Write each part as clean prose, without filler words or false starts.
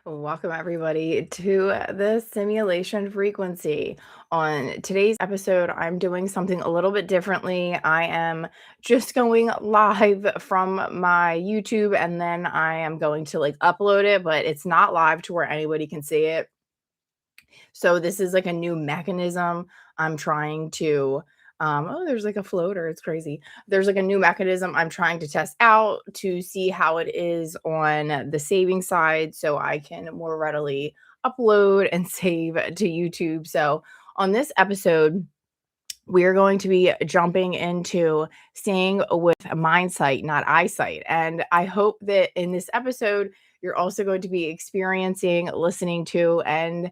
Welcome, everybody, to the simulation frequency. On today's episode, I'm doing something a little bit differently. I am just going live from my YouTube and then I am going to upload it, but it's not live to where anybody can see it. So, this is like a new mechanism I'm trying to. Oh, there's like a floater. It's crazy. There's like a new mechanism I'm trying to test out to see how it is on the saving side so I can more readily upload and save to YouTube. So, on this episode, we're going to be jumping into seeing with mindsight, not eyesight. And I hope that in this episode, you're also going to be experiencing, listening to, and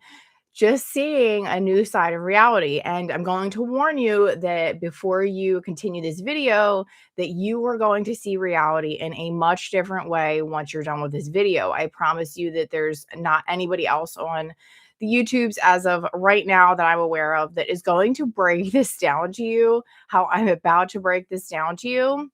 just seeing a new side of reality. And I'm going to warn you that before you continue this video, that you are going to see reality in a much different way once you're done with this video. I promise you that there's not anybody else on the YouTubes as of right now that I'm aware of that is going to break this down to you, how I'm about to break this down to you.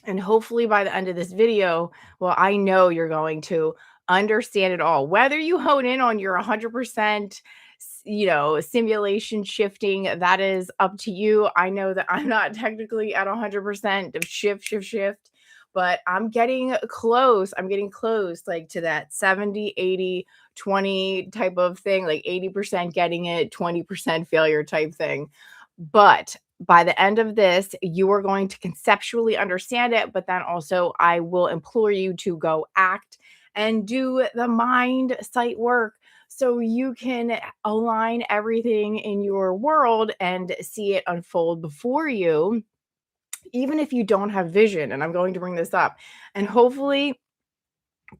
And hopefully by the end of this video, well, I know you're going to understand it all. Whether you hone in on your 100%, simulation shifting, that is up to you. I know that I'm not technically at 100% of shift, but I'm getting close. I'm getting close like to that 70, 80, 20 type of thing, like 80% getting it, 20% failure type thing. But by the end of this, you are going to conceptually understand it, but then also I will implore you to go act and do the mind sight work so you can align everything in your world and see it unfold before you, even if you don't have vision. And I'm going to bring this up. And hopefully,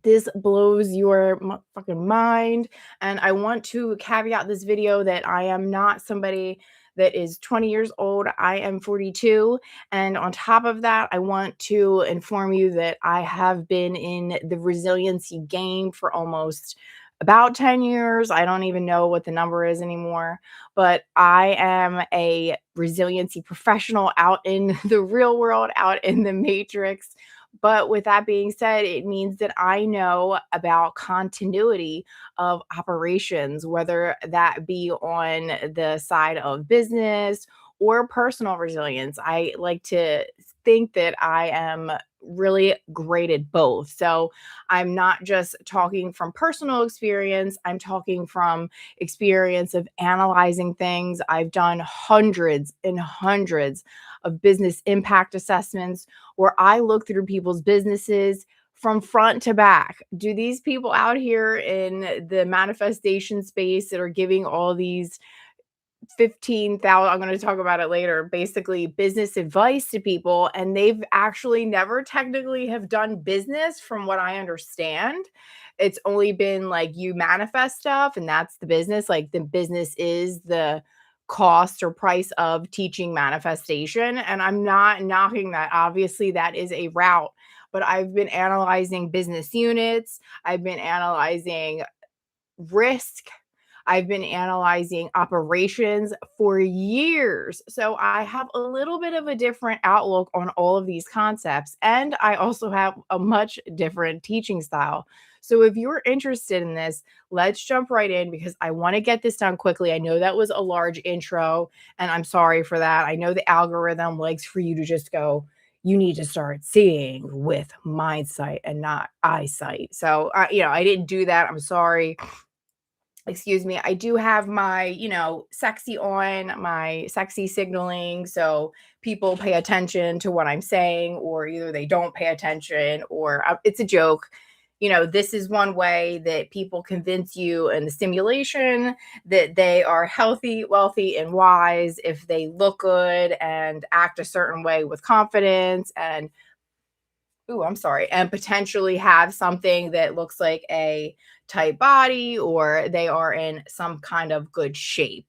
this blows your fucking mind. And I want to caveat this video that I am not somebody that is 20 years old. I am 42. And on top of that, I want to inform you that I have been in the resiliency game for almost about 10 years. I don't even know what the number is anymore, but I am a resiliency professional out in the real world, out in the matrix. But with that being said, it means that I know about continuity of operations, whether that be on the side of business or personal resilience. I like to think that I am really great at both. So I'm not just talking from personal experience, I'm talking from experience of analyzing things. I've done hundreds and hundreds of business impact assessments where I look through people's businesses from front to back. Do these people out here in the manifestation space that are giving all these 15,000, I'm going to talk about it later, basically business advice to people, and they've actually never technically have done business from what I understand. It's only been like you manifest stuff and that's the business. Like the business is the cost or price of teaching manifestation. And I'm not knocking that. Obviously, that is a route, but I've been analyzing business units. I've been analyzing risk. I've been analyzing operations for years. So I have a little bit of a different outlook on all of these concepts. And I also have a much different teaching style. So if you're interested in this, let's jump right in because I want to get this done quickly. I know that was a large intro and I'm sorry for that. I know the algorithm likes for you to just go, you need to start seeing with mindsight and not eyesight. So, I didn't do that. I'm sorry. Excuse me. I do have my, sexy on, my sexy signaling. So people pay attention to what I'm saying, or either they don't pay attention, or it's a joke. This is one way that people convince you in the stimulation that they are healthy, wealthy, and wise if they look good and act a certain way with confidence and and potentially have something that looks like a tight body or they are in some kind of good shape.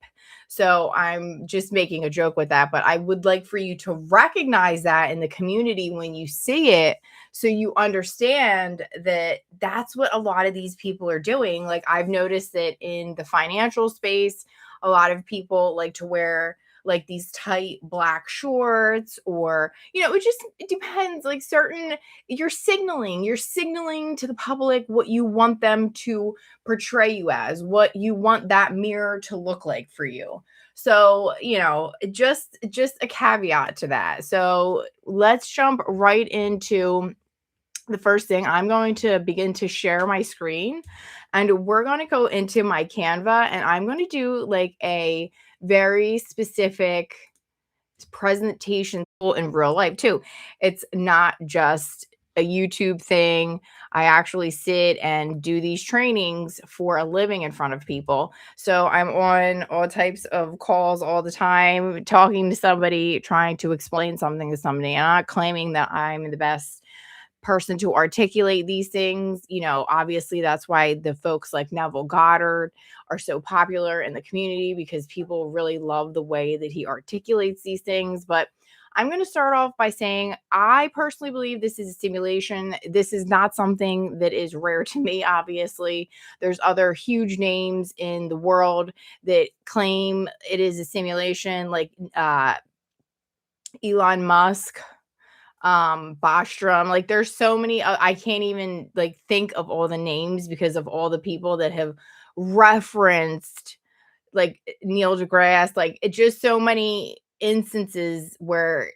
So I'm just making a joke with that, but I would like for you to recognize that in the community when you see it so you understand that that's what a lot of these people are doing. Like I've noticed that in the financial space, a lot of people like to wear like these tight black shorts, or it depends. Like certain, you're signaling to the public what you want them to portray you as, what you want that mirror to look like for you. So, just a caveat to that. So, let's jump right into the first thing. I'm going to begin to share my screen, and we're going to go into my Canva, and I'm going to do like a very specific presentation in real life too. It's not just a YouTube thing. I actually sit and do these trainings for a living in front of people. So I'm on all types of calls all the time, talking to somebody, trying to explain something to somebody. I'm not claiming that I'm the best person to articulate these things. Obviously, that's why the folks like Neville Goddard are so popular in the community, because people really love the way that he articulates these things. But I'm going to start off by saying I personally believe this is a simulation. This is not something that is rare to me, obviously. There's other huge names in the world that claim it is a simulation, like Elon Musk, Bostrom. Like there's so many, I can't even like think of all the names because of all the people that have referenced like Neil deGrasse. Like it's just so many instances where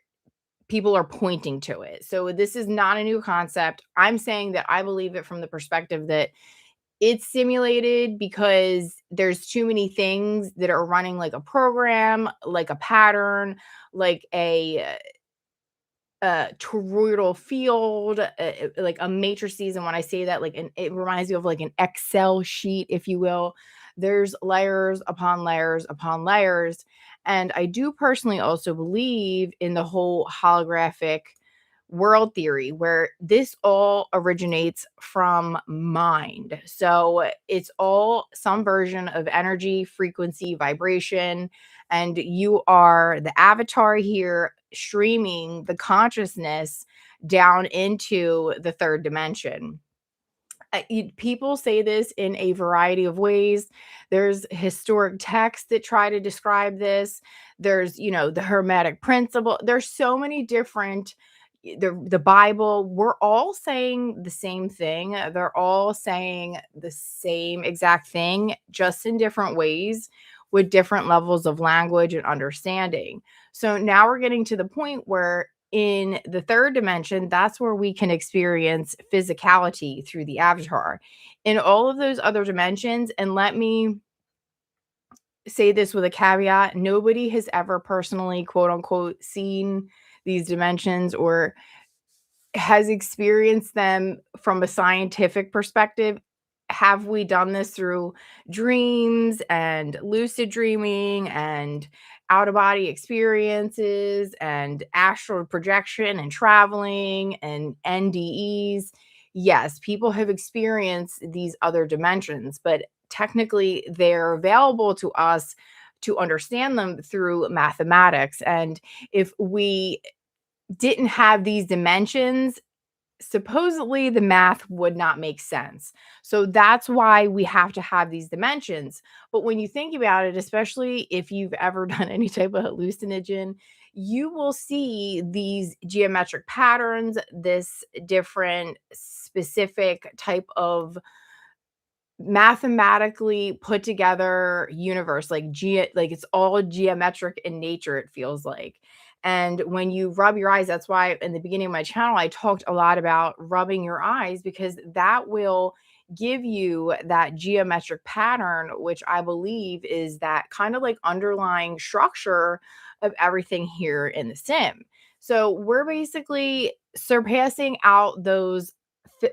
people are pointing to it. So this is not a new concept. I'm saying that I believe it from the perspective that it's simulated because there's too many things that are running like a program, like a pattern, like a toroidal field, like a matrices. And when I say that, like, it reminds me of like an Excel sheet, if you will. There's layers upon layers upon layers. And I do personally also believe in the whole holographic world theory, where this all originates from mind. So it's all some version of energy, frequency, vibration, and you are the avatar here streaming the consciousness down into the third dimension. People say this in a variety of ways. There's historic texts that try to describe this. There's, the Hermetic principle. There's so many different, the Bible. We're all saying the same thing. They're all saying the same exact thing, just in different ways with different levels of language and understanding. So now we're getting to the point where in the third dimension, that's where we can experience physicality through the avatar. In all of those other dimensions, and let me say this with a caveat, nobody has ever personally, quote unquote, seen these dimensions or has experienced them from a scientific perspective. Have we done this through dreams and lucid dreaming and out of body experiences and astral projection and traveling and NDEs? Yes, people have experienced these other dimensions, but technically they're available to us to understand them through mathematics. And if we didn't have these dimensions, supposedly the math would not make sense. So that's why we have to have these dimensions. But when you think about it, especially if you've ever done any type of hallucinogen, you will see these geometric patterns, this different specific type of mathematically put together universe, like it's all geometric in nature, it feels like. And when you rub your eyes, that's why in the beginning of my channel I talked a lot about rubbing your eyes, because that will give you that geometric pattern, which I believe is that kind of like underlying structure of everything here in the sim. So we're basically surpassing out those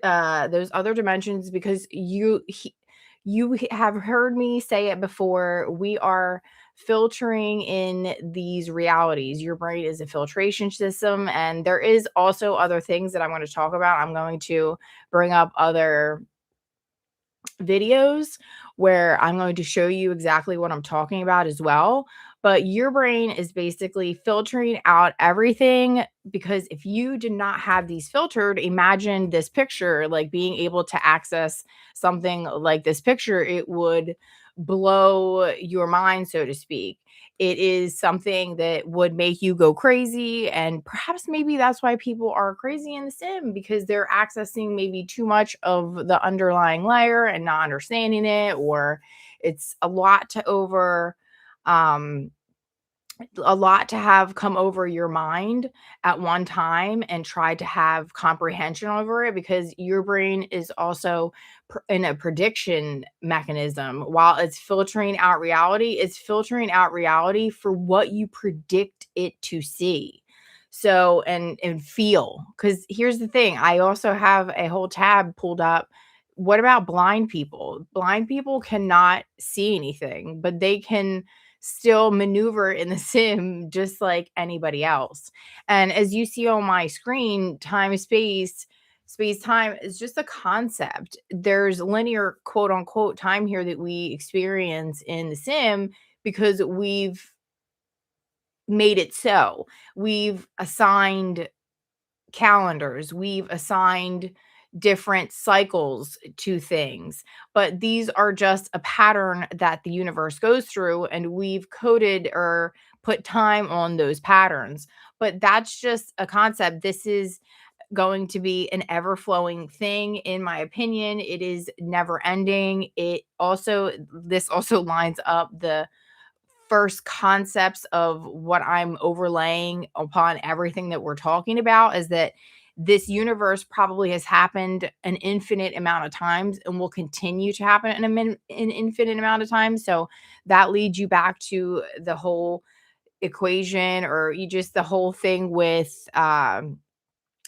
other dimensions, because you have heard me say it before. We are filtering in these realities. Your brain is a filtration system, and there is also other things that I'm going to talk about. I'm going to bring up other videos where I'm going to show you exactly what I'm talking about as well. But your brain is basically filtering out everything, because if you did not have these filtered, imagine this picture, like being able to access something like this picture, it would blow your mind, so to speak. It is something that would make you go crazy. And perhaps maybe that's why people are crazy in the sim, because they're accessing maybe too much of the underlying layer and not understanding it, or it's um a lot to have come over your mind at one time and try to have comprehension over it, because your brain is also in a prediction mechanism. While it's filtering out reality, it's filtering out reality for what you predict it to see. So and feel, because here's the thing, I also have a whole tab pulled up. What about blind people? Blind people cannot see anything, but they can still maneuver in the sim just like anybody else. And as you see on my screen, space time is just a concept. There's linear quote unquote time here that we experience in the sim because we've made it so. We've assigned calendars, we've assigned different cycles to things, but these are just a pattern that the universe goes through, and we've coded or put time on those patterns. But that's just a concept. This is going to be an ever flowing thing, in my opinion. It is never ending. This also lines up the first concepts of what I'm overlaying upon everything that we're talking about, is that this universe probably has happened an infinite amount of times and will continue to happen an infinite amount of times. So that leads you back to the whole equation, or you just the whole thing with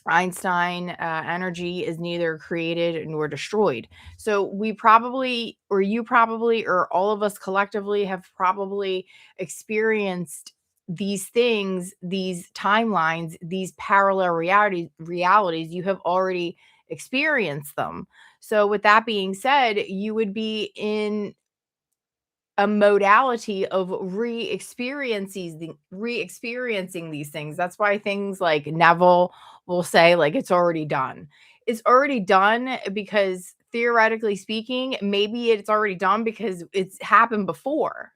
Einstein, energy is neither created nor destroyed. So we probably, or you probably, or all of us collectively have probably experienced these things, these timelines, these parallel realities. You have already experienced them. So with that being said, you would be in a modality of re-experiencing these things. That's why things like Neville will say, like, it's already done. It's already done because, theoretically speaking, maybe it's already done because it's happened before,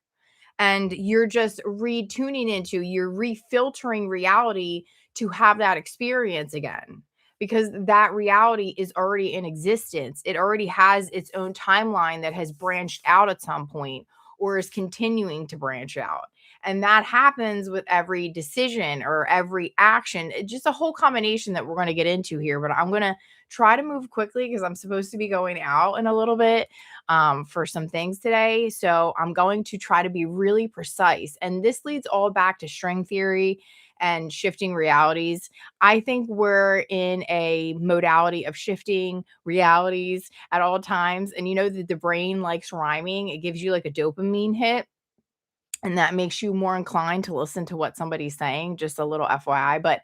and you're just you're refiltering reality to have that experience again, because that reality is already in existence. It already has its own timeline that has branched out at some point, or is continuing to branch out. And that happens with every decision or every action. It's just a whole combination that we're going to get into here, but I'm going to try to move quickly because I'm supposed to be going out in a little bit for some things today. So I'm going to try to be really precise. And this leads all back to string theory and shifting realities. I think we're in a modality of shifting realities at all times. And you know that the brain likes rhyming, it gives you like a dopamine hit. And that makes you more inclined to listen to what somebody's saying, just a little FYI. But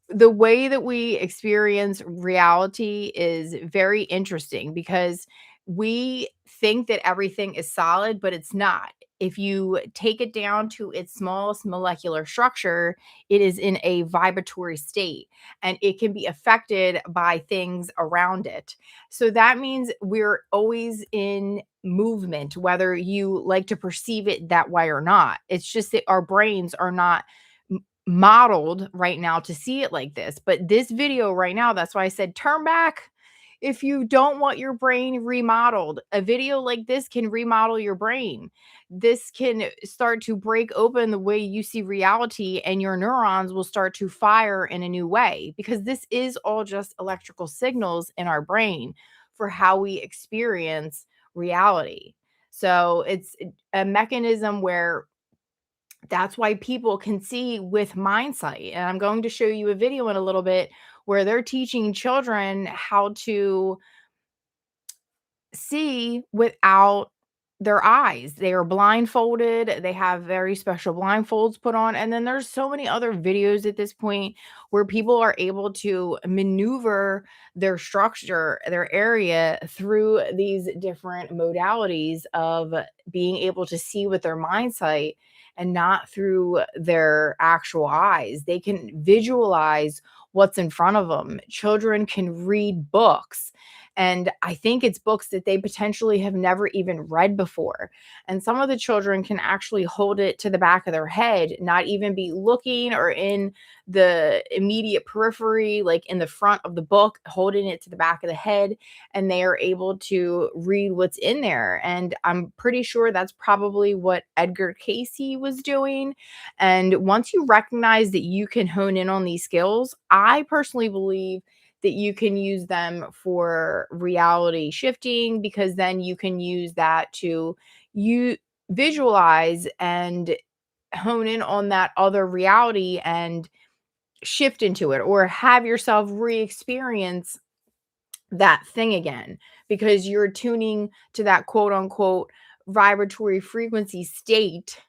the way that we experience reality is very interesting, because we think that everything is solid, but it's not. If you take it down to its smallest molecular structure, it is in a vibratory state, and it can be affected by things around it. So that means we're always in movement, whether you like to perceive it that way or not. It's just that our brains are not modeled right now to see it like this. But this video right now, that's why I said turn back if you don't want your brain remodeled. A video like this can remodel your brain. This can start to break open the way you see reality, and your neurons will start to fire in a new way, because this is all just electrical signals in our brain for how we experience reality. So it's a mechanism where that's why people can see with mindsight. And I'm going to show you a video in a little bit where they're teaching children how to see without their eyes. They are blindfolded. They have very special blindfolds put on. And then there's so many other videos at this point where people are able to maneuver their structure, their area, through these different modalities of being able to see with their mind sight and not through their actual eyes. They can visualize what's in front of them. Children can read books. And I think it's books that they potentially have never even read before. And some of the children can actually hold it to the back of their head, not even be looking or in the immediate periphery, like in the front of the book, holding it to the back of the head, and they are able to read what's in there. And I'm pretty sure that's probably what Edgar Casey was doing. And once you recognize that you can hone in on these skills, I personally believe that you can use them for reality shifting, because then you can use that to you visualize and hone in on that other reality and shift into it, or have yourself re-experience that thing again, because you're tuning to that quote unquote vibratory frequency state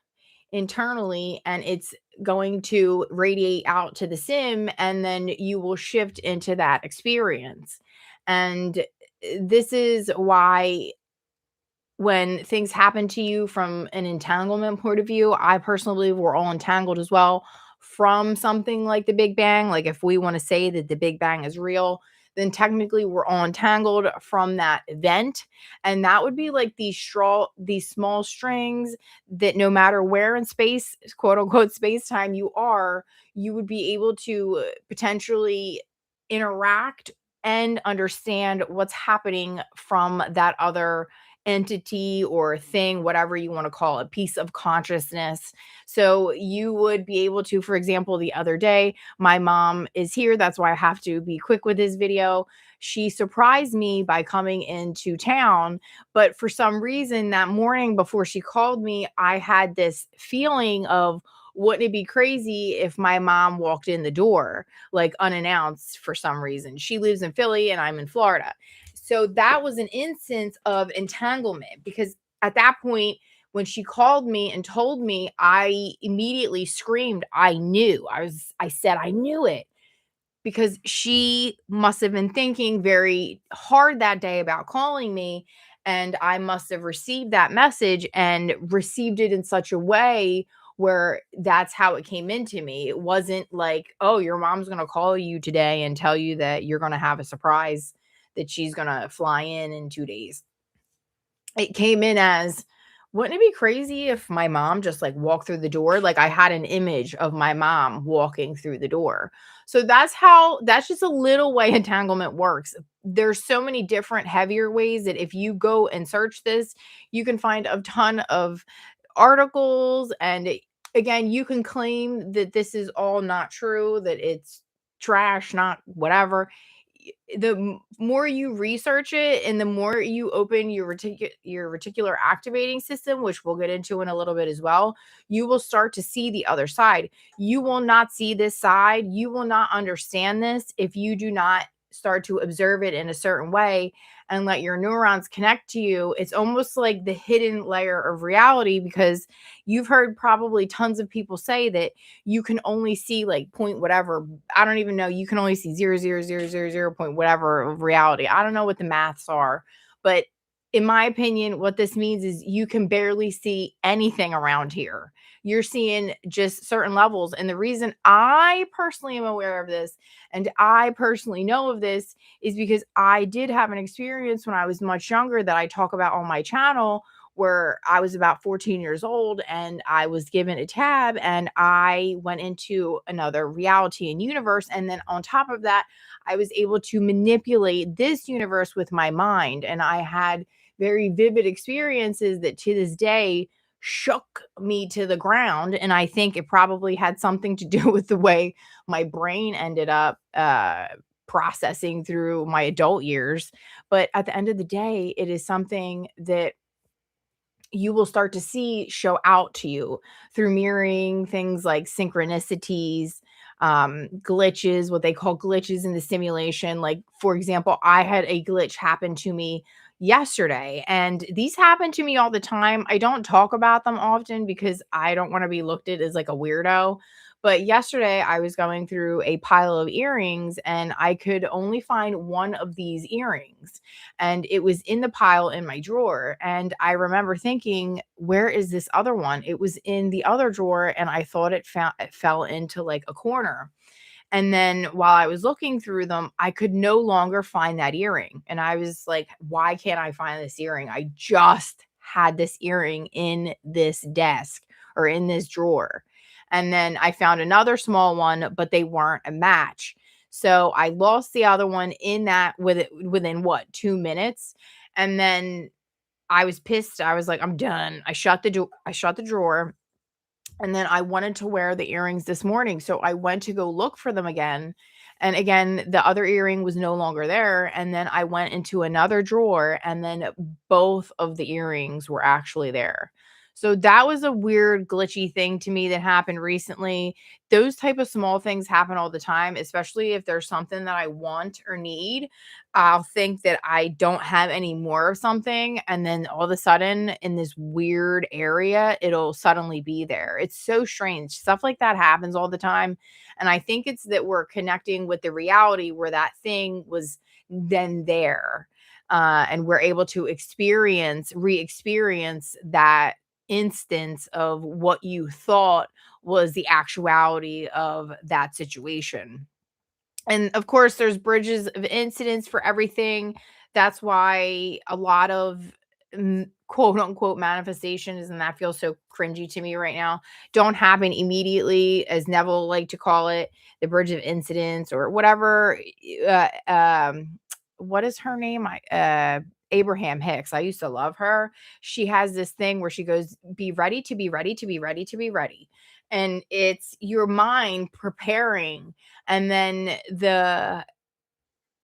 internally, and it's going to radiate out to the sim, and then you will shift into that experience. And this is why when things happen to you from an entanglement point of view, I personally believe we're all entangled as well from something like the Big Bang. Like, if we want to say that the Big Bang is real, then technically we're all entangled from that event. And that would be like these small strings that no matter where in space, quote unquote, space time you are, you would be able to potentially interact and understand what's happening from that other entity or thing, whatever you want to call it, piece of consciousness. So you would be able to, for example, the other day, my mom is here. That's why I have to be quick with this video. She surprised me by coming into town. But for some reason, that morning before she called me, I had this feeling of, wouldn't it be crazy if my mom walked in the door like unannounced for some reason? She lives in Philly and I'm in Florida. So that was an instance of entanglement, because at that point, when she called me and told me, I immediately screamed. I said, I knew it, because she must have been thinking very hard that day about calling me. And I must have received that message and received it in such a way where that's how it came into me. It wasn't like, oh, your mom's going to call you today and tell you that you're going to have a surprise, that she's going to fly in 2 days. It came in as, wouldn't it be crazy if my mom just like walked through the door? Like, I had an image of my mom walking through the door. So that's just a little way entanglement works. There's so many different heavier ways that if you go and search this, you can find a ton of articles. And again, you can claim that this is all not true, that it's trash, not whatever. More you research it, and the more you open your reticular activating system, which we'll get into in a little bit as well, you will start to see the other side. You will not see this side. You will not understand this if you do not start to observe it in a certain way and let your neurons connect to you. It's almost like the hidden layer of reality, because you've heard probably tons of people say that you can only see like point whatever. I don't even know. You can only see 0.0000 point whatever of reality. I don't know what the maths are, but in my opinion, what this means is you can barely see anything around here. You're seeing just certain levels. And the reason I personally am aware of this and I personally know of this is because I did have an experience when I was much younger that I talk about on my channel, where I was about 14 years old and I was given a tab and I went into another reality and universe. And then on top of that, I was able to manipulate this universe with my mind. And I had very vivid experiences that to this day shook me to the ground. And I think it probably had something to do with the way my brain ended up processing through my adult years. But at the end of the day, it is something that you will start to see show out to you through mirroring, things like synchronicities, glitches, what they call glitches in the simulation. Like, for example, I had a glitch happen to me yesterday, and these happen to me all the time. I don't talk about them often because I don't want to be looked at as like a weirdo. But yesterday, I was going through a pile of earrings and I could only find one of these earrings, and it was in the pile in my drawer. And I remember thinking, where is this other one? It was in the other drawer, and I thought it fell into like a corner. And then while I was looking through them, I could no longer find that earring. And I was like, why can't I find this earring? I just had this earring in this desk or in this drawer. And then I found another small one, but they weren't a match. So I lost the other one in that within what, 2 minutes. And then I was pissed. I was like, I'm done. I shut the drawer, and then I wanted to wear the earrings this morning, so I went to go look for them again, and again, the other earring was no longer there, and then I went into another drawer, and then both of the earrings were actually there. So that was a weird glitchy thing to me that happened recently. Those type of small things happen all the time, especially if there's something that I want or need. I'll think that I don't have any more of something, and then all of a sudden in this weird area, it'll suddenly be there. It's so strange. Stuff like that happens all the time. And I think it's that we're connecting with the reality where that thing was then there. And we're able to re-experience that instance of what you thought was the actuality of that situation. And of course, there's bridges of incidents for everything. That's why a lot of quote unquote manifestations, and that feels so cringy to me right now, don't happen immediately, as Neville like to call it, the bridge of incidents or whatever. Uh, um, what is her name? Abraham Hicks. I used to love her. She has this thing where she goes, "Be ready to be ready to be ready to be ready," and it's your mind preparing, and then the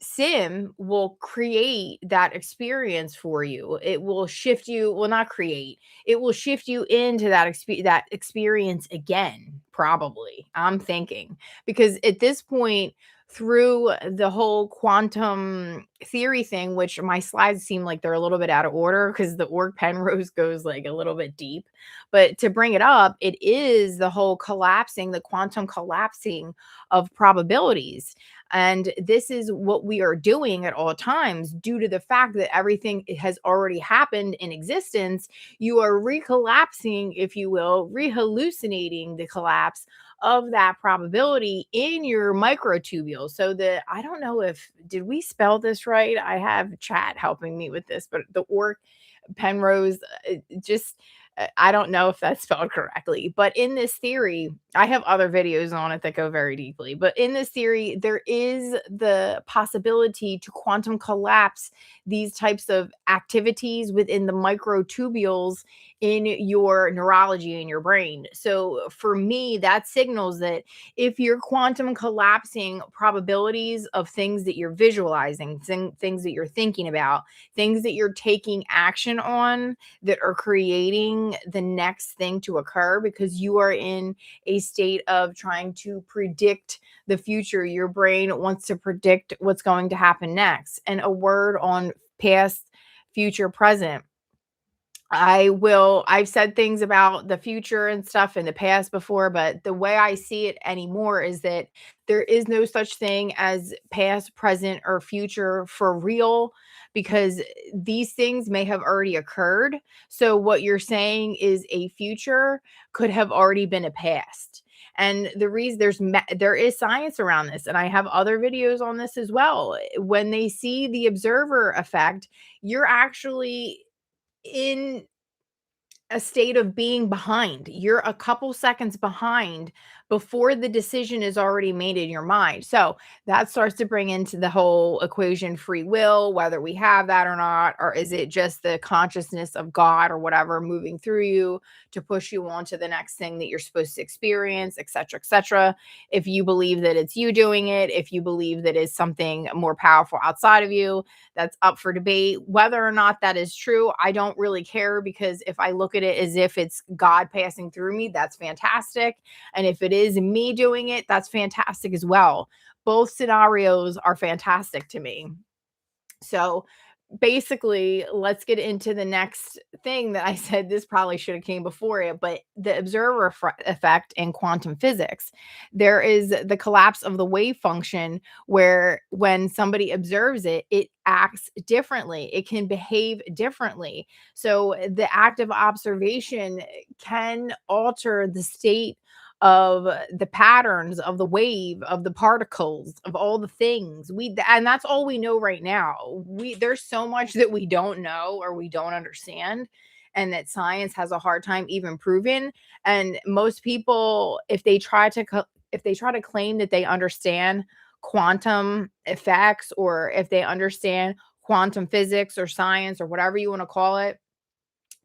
sim will create that experience for you. It will shift you, well, not create. It will shift you into that experience again, probably. I'm thinking, because at this point, through the whole quantum theory thing, which my slides seem like they're a little bit out of order because the org Penrose goes like a little bit deep. But to bring it up, it is the whole collapsing, the quantum collapsing of probabilities. And this is what we are doing at all times due to the fact that everything has already happened in existence. You are recollapsing, if you will, rehallucinating the collapse of that probability in your microtubules. So that, I don't know if, did we spell this right? I have chat helping me with this, but the orc Penrose, just I don't know if that's spelled correctly, but in this theory, I have other videos on it that go very deeply. But in this theory, there is the possibility to quantum collapse these types of activities within the microtubules in your neurology in your brain. So for me, that signals that if you're quantum collapsing probabilities of things that you're visualizing, things that you're thinking about, things that you're taking action on, that are creating the next thing to occur, because you are in a state of trying to predict the future. Your brain wants to predict what's going to happen next. And a word on past, future, present. I've said things about the future and stuff in the past before, but the way I see it anymore is that there is no such thing as past, present, or future for real, because these things may have already occurred. So what you're saying is a future could have already been a past. And the reason there is science around this, and I have other videos on this as well. When they see the observer effect, you're actually in a state of being behind. You're a couple seconds behind before the decision is already made in your mind. So that starts to bring into the whole equation free will, whether we have that or not, or is it just the consciousness of God or whatever moving through you to push you on to the next thing that you're supposed to experience, et cetera, et cetera. If you believe that it's you doing it, if you believe that it's something more powerful outside of you, that's up for debate. Whether or not that is true, I don't really care, because if I look at it as if it's God passing through me, that's fantastic. And if it is me doing it, that's fantastic as well. Both scenarios are fantastic to me. So basically, let's get into the next thing that I said. This probably should have came before it, but the observer effect in quantum physics. There is the collapse of the wave function, where when somebody observes it, it acts differently. It can behave differently. So the act of observation can alter the state of the patterns of the wave, of the particles, of all the things. And that's all we know right now. There's so much that we don't know or we don't understand, and that science has a hard time even proving. And most people, if they try to claim that they understand quantum effects, or if they understand quantum physics or science or whatever you want to call it,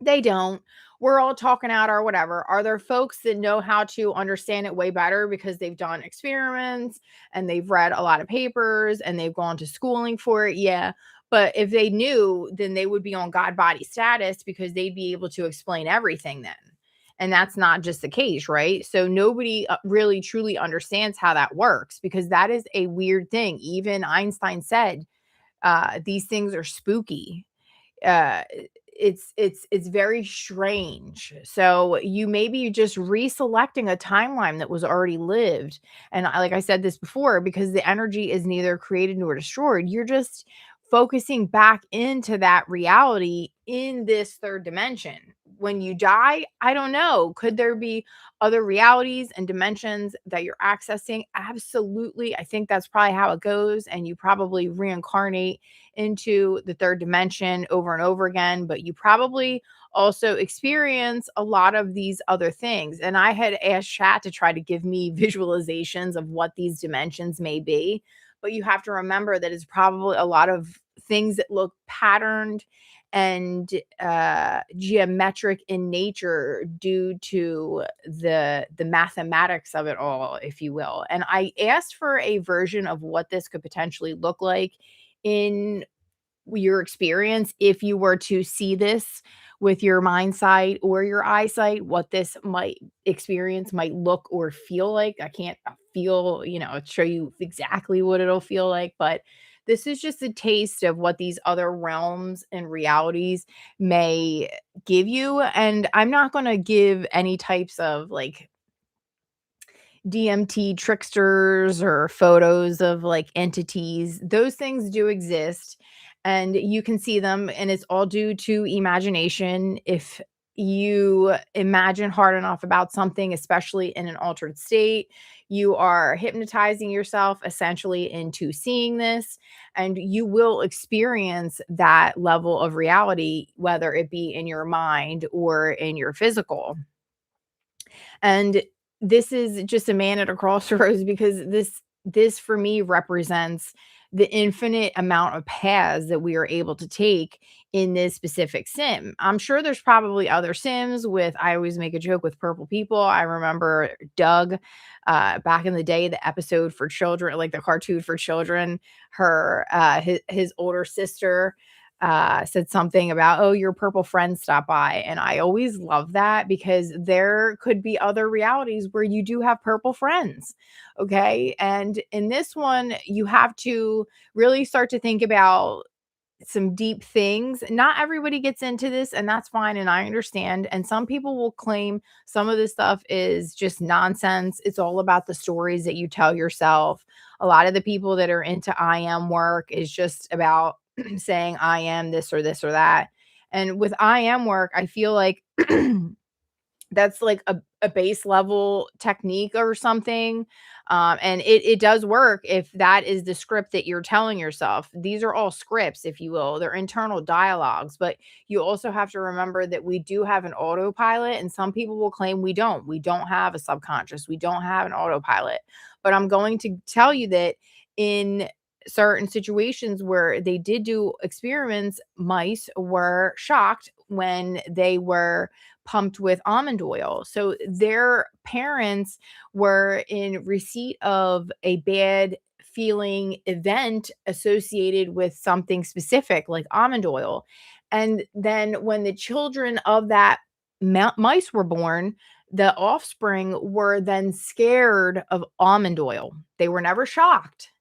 they don't. We're all talking out or whatever. Are there folks that know how to understand it way better because they've done experiments and they've read a lot of papers and they've gone to schooling for it? Yeah. But if they knew, then they would be on God body status because they'd be able to explain everything then. And that's not just the case, right? So nobody really truly understands how that works, because that is a weird thing. Even Einstein said these things are spooky. It's very strange. So you may be just reselecting a timeline that was already lived. And like I said this before, because the energy is neither created nor destroyed, you're just focusing back into that reality in this third dimension. When you die, I don't know, could there be other realities and dimensions that you're accessing? Absolutely. I think that's probably how it goes, and you probably reincarnate into the third dimension over and over again, but you probably also experience a lot of these other things. And I had asked chat to try to give me visualizations of what these dimensions may be, but you have to remember that it's probably a lot of things that look patterned and geometric in nature due to the mathematics of it all, if you will. And I asked for a version of what this could potentially look like in your experience if you were to see this with your mindsight or your eyesight, what this might experience might look or feel like. I can't feel, show you exactly what it'll feel like, but this is just a taste of what these other realms and realities may give you. And I'm not going to give any types of like DMT tricksters or photos of like entities. Those things do exist and you can see them, and it's all due to imagination. If you imagine hard enough about something, especially in an altered state, you are hypnotizing yourself essentially into seeing this, and you will experience that level of reality, whether it be in your mind or in your physical. And this is just a man at a crossroads, because this for me represents the infinite amount of paths that we are able to take in this specific sim. I'm sure there's probably other sims with, I always make a joke with purple people. I remember Doug back in the day, the episode for children, like the cartoon for children, his older sister said something about, oh, your purple friend stopped by. And I always love that, because there could be other realities where you do have purple friends. Okay. And in this one, you have to really start to think about some deep things. Not everybody gets into this, and that's fine. And I understand. And some people will claim some of this stuff is just nonsense. It's all about the stories that you tell yourself. A lot of the people that are into I am work is just about saying I am this or that. And with I am work, I feel like that's like a base level technique or something. And it does work if that is the script that you're telling yourself. These are all scripts, if you will. They're internal dialogues, but you also have to remember that we do have an autopilot, and some people will claim we don't. We don't have a subconscious. We don't have an autopilot. But I'm going to tell you that in certain situations where they did do experiments, mice were shocked when they were pumped with almond oil. So their parents were in receipt of a bad feeling event associated with something specific like almond oil. And then when the children of that mice were born, the offspring were then scared of almond oil. They were never shocked,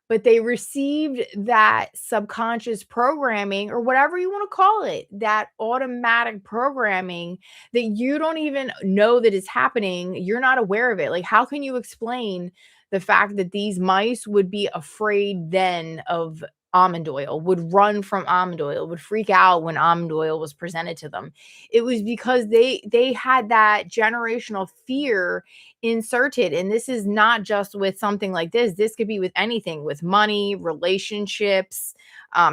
but they received that subconscious programming, or whatever you want to call it, that automatic programming that you don't even know that is happening. You're not aware of it. Like, how can you explain the fact that these mice would be afraid then of almond oil, would run from almond oil, would freak out when almond oil was presented to them. It was because they had that generational fear inserted. And this is not just with something like this. This could be with anything, with money, relationships,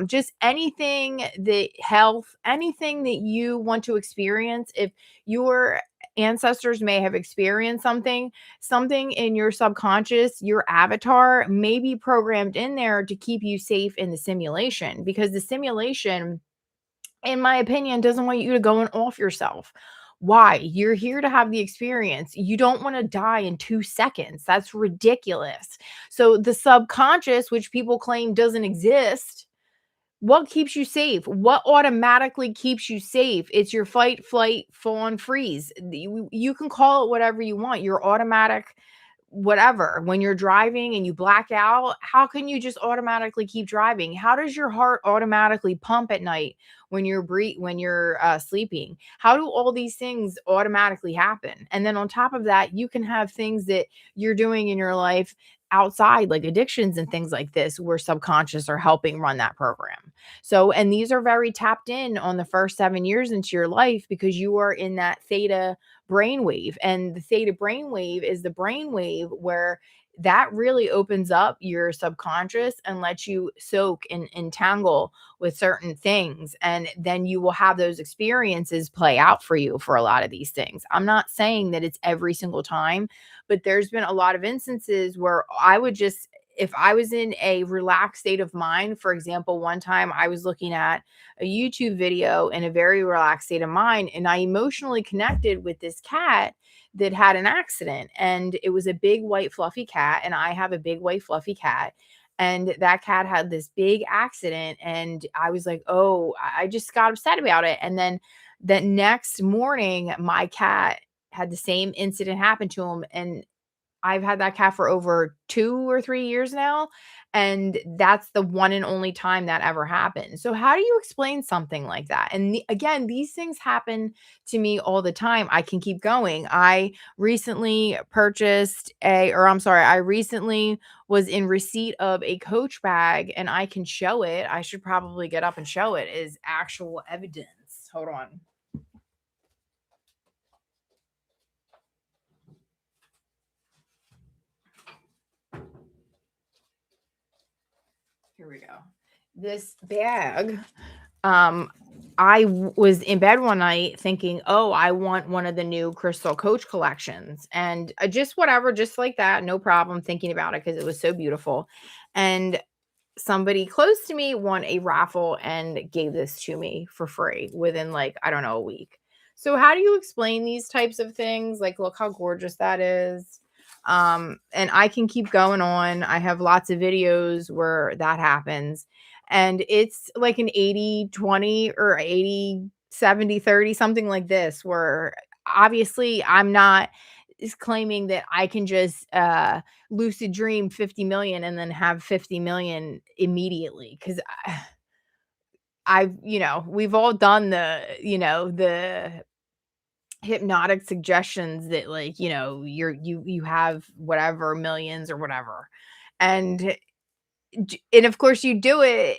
just anything that health, anything that you want to experience. If your ancestors may have experienced something in your subconscious, your avatar may be programmed in there to keep you safe in the simulation, because the simulation, in my opinion, doesn't want you to go and off yourself. Why? You're here to have the experience. You don't want to die in 2 seconds. That's ridiculous. So the subconscious, which people claim doesn't exist, what keeps you safe? What automatically keeps you safe? It's your fight, flight, fawn, freeze. You can call it whatever you want. Your automatic whatever. When you're driving and you black out, how can you just automatically keep driving? How does your heart automatically pump at night when you're sleeping? How do all these things automatically happen? And then on top of that, you can have things that you're doing in your life outside, like addictions and things like this, where subconscious are helping run that program. So, and these are very tapped in on the first 7 years into your life, because you are in that theta brainwave. And the theta brainwave is the brainwave where that really opens up your subconscious and lets you soak and entangle with certain things. And then you will have those experiences play out for you for a lot of these things. I'm not saying that it's every single time, but there's been a lot of instances where I would just, if I was in a relaxed state of mind, for example, one time I was looking at a YouTube video in a very relaxed state of mind, and I emotionally connected with this cat that had an accident. And it was a big white fluffy cat, and I have a big white fluffy cat. And that cat had this big accident, and I was like, oh, I just got upset about it. And then the next morning, my cat had the same incident happen to him. And I've had that cat for over 2 or 3 years now, and that's the one and only time that ever happened. So how do you explain something like that? And again, these things happen to me all the time. I can keep going. I recently purchased I recently was in receipt of a Coach bag, and I can show it. I should probably get up and show it as actual evidence. Hold on. Here we go. This bag, um, was in bed one night thinking, "Oh, I want one of the new Crystal Coach collections." And just whatever, just like that, no problem thinking about it because it was so beautiful. And somebody close to me won a raffle and gave this to me for free within, like, I don't know, a week. So how do you explain these types of things? Like, look how gorgeous that is. And I can keep going on. I have lots of videos where that happens. And it's like an 80-20 or 80-70-30, something like this, where obviously I'm not is claiming that I can just lucid dream 50 million and then have 50 million immediately. Cause I've, we've all done the hypnotic suggestions that, like, you have whatever millions or whatever. And and of course you do it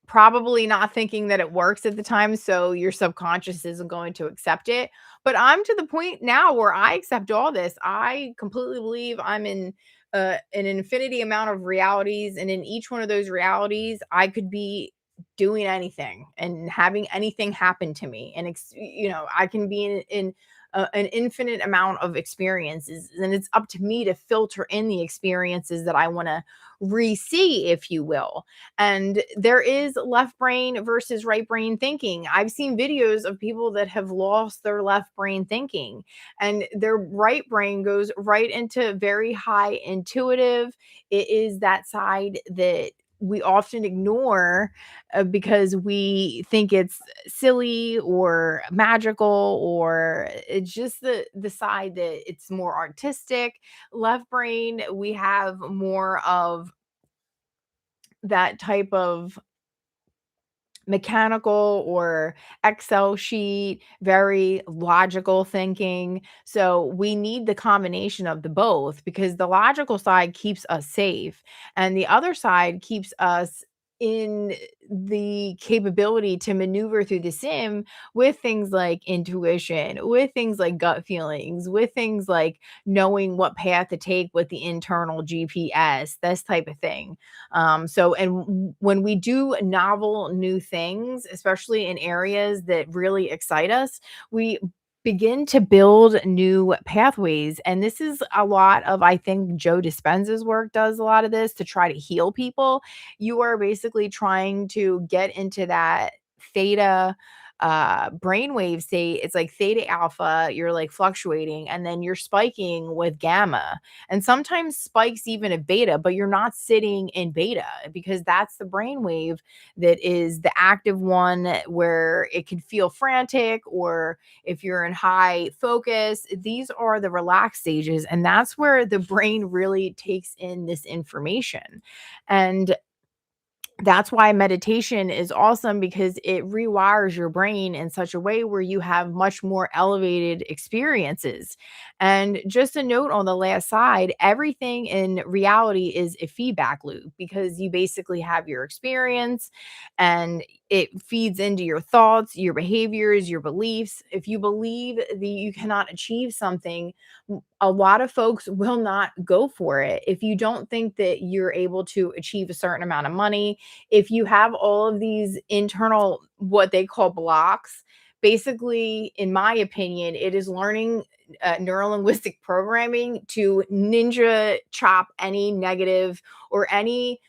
probably not thinking that it works at the time, so your subconscious isn't going to accept it. But I'm to the point now where I accept all this. I completely believe I'm in an infinity amount of realities, and in each one of those realities, I could be doing anything and having anything happen to me, and I can be in an infinite amount of experiences, and it's up to me to filter in the experiences that I want to re-see, if you will. And there is left brain versus right brain thinking. I've seen videos of people that have lost their left brain thinking, and their right brain goes right into very high intuitive. It is that side that we often ignore because we think it's silly or magical, or it's just the side that it's more artistic. Left brain, we have more of that type of mechanical or Excel sheet, very logical thinking. So we need the combination of the both, because the logical side keeps us safe and the other side keeps us in the capability to maneuver through the sim with things like intuition, with things like gut feelings, with things like knowing what path to take with the internal GPS, this type of thing. When we do novel new things, especially in areas that really excite us, we begin to build new pathways. And this is a lot of, I think, Joe Dispenza's work does a lot of this to try to heal people. You are basically trying to get into that theta brainwave state. It's like theta alpha, you're like fluctuating, and then you're spiking with gamma, and sometimes spikes even at beta, but you're not sitting in beta because that's the brainwave that is the active one where it can feel frantic, or if you're in high focus, these are the relaxed stages. And that's where the brain really takes in this information. And that's why meditation is awesome, because it rewires your brain in such a way where you have much more elevated experiences. And just a note on the last side, everything in reality is a feedback loop, because you basically have your experience and it feeds into your thoughts, your behaviors, your beliefs. If you believe that you cannot achieve something, a lot of folks will not go for it. If you don't think that you're able to achieve a certain amount of money, if you have all of these internal, what they call blocks, basically, in my opinion, it is learning neurolinguistic programming to ninja chop any negative or any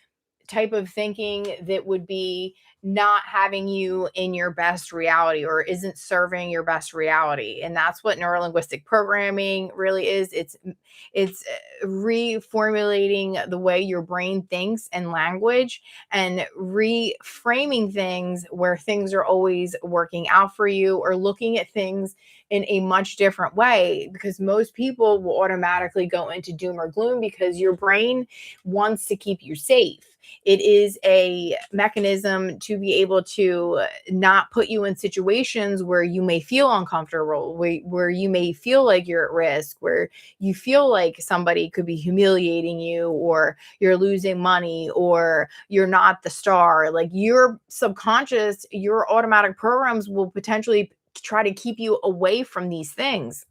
type of thinking that would be not having you in your best reality or isn't serving your best reality. And that's what neurolinguistic programming really is. It's reformulating the way your brain thinks and language, and reframing things where things are always working out for you, or looking at things in a much different way, because most people will automatically go into doom or gloom because your brain wants to keep you safe. It is a mechanism to be able to not put you in situations where you may feel uncomfortable, where you may feel like you're at risk, where you feel like somebody could be humiliating you, or you're losing money, or you're not the star. Like, your subconscious, your automatic programs will potentially try to keep you away from these things.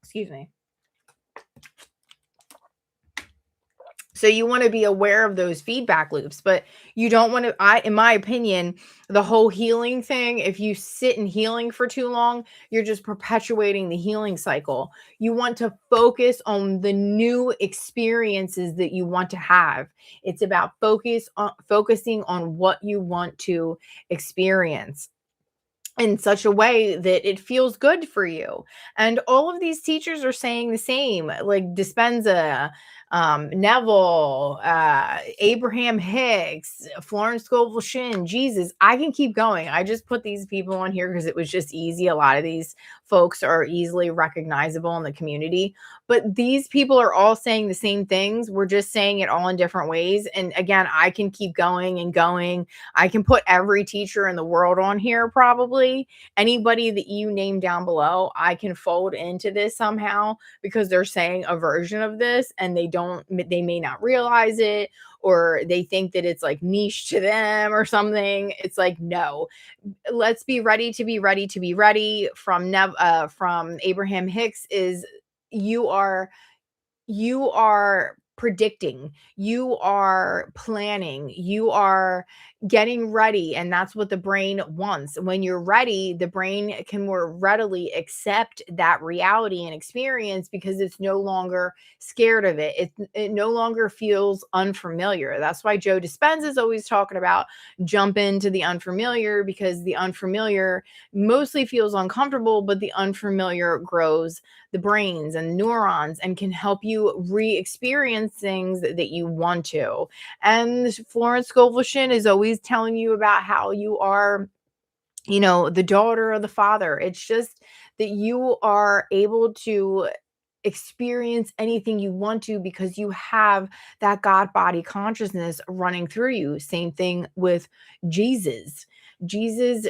Excuse me. So you want to be aware of those feedback loops, but you don't want to, in my opinion, the whole healing thing, if you sit in healing for too long, you're just perpetuating the healing cycle. You want to focus on the new experiences that you want to have. It's about focusing on what you want to experience in such a way that it feels good for you. And all of these teachers are saying the same, like Dispenza, Neville, Abraham Hicks, Florence Scovel Shinn. Jesus, I can keep going. I just put these people on here because it was just easy. A lot of these folks are easily recognizable in the community, but these people are all saying the same things. We're just saying it all in different ways. And again, I can keep going and going. I can put every teacher in the world on here, probably. Anybody that you name down below, I can fold into this somehow, because they're saying a version of this and they may not realize it, or they think that it's like niche to them or something. It's like, no, let's be ready to be ready to be ready. From Abraham Hicks is, you are you are predicting, you are planning, you are getting ready. And that's what the brain wants. When you're ready, the brain can more readily accept that reality and experience, because it's no longer scared of it. It no longer feels unfamiliar. That's why Joe Dispenza is always talking about jump into the unfamiliar, because the unfamiliar mostly feels uncomfortable, but the unfamiliar grows the brains and neurons and can help you re-experience things that you want to. And Florence Scovel Shinn is always telling you about how you are, the daughter of the father. It's just that you are able to experience anything you want to, because you have that God body consciousness running through you. Same thing with Jesus. Jesus,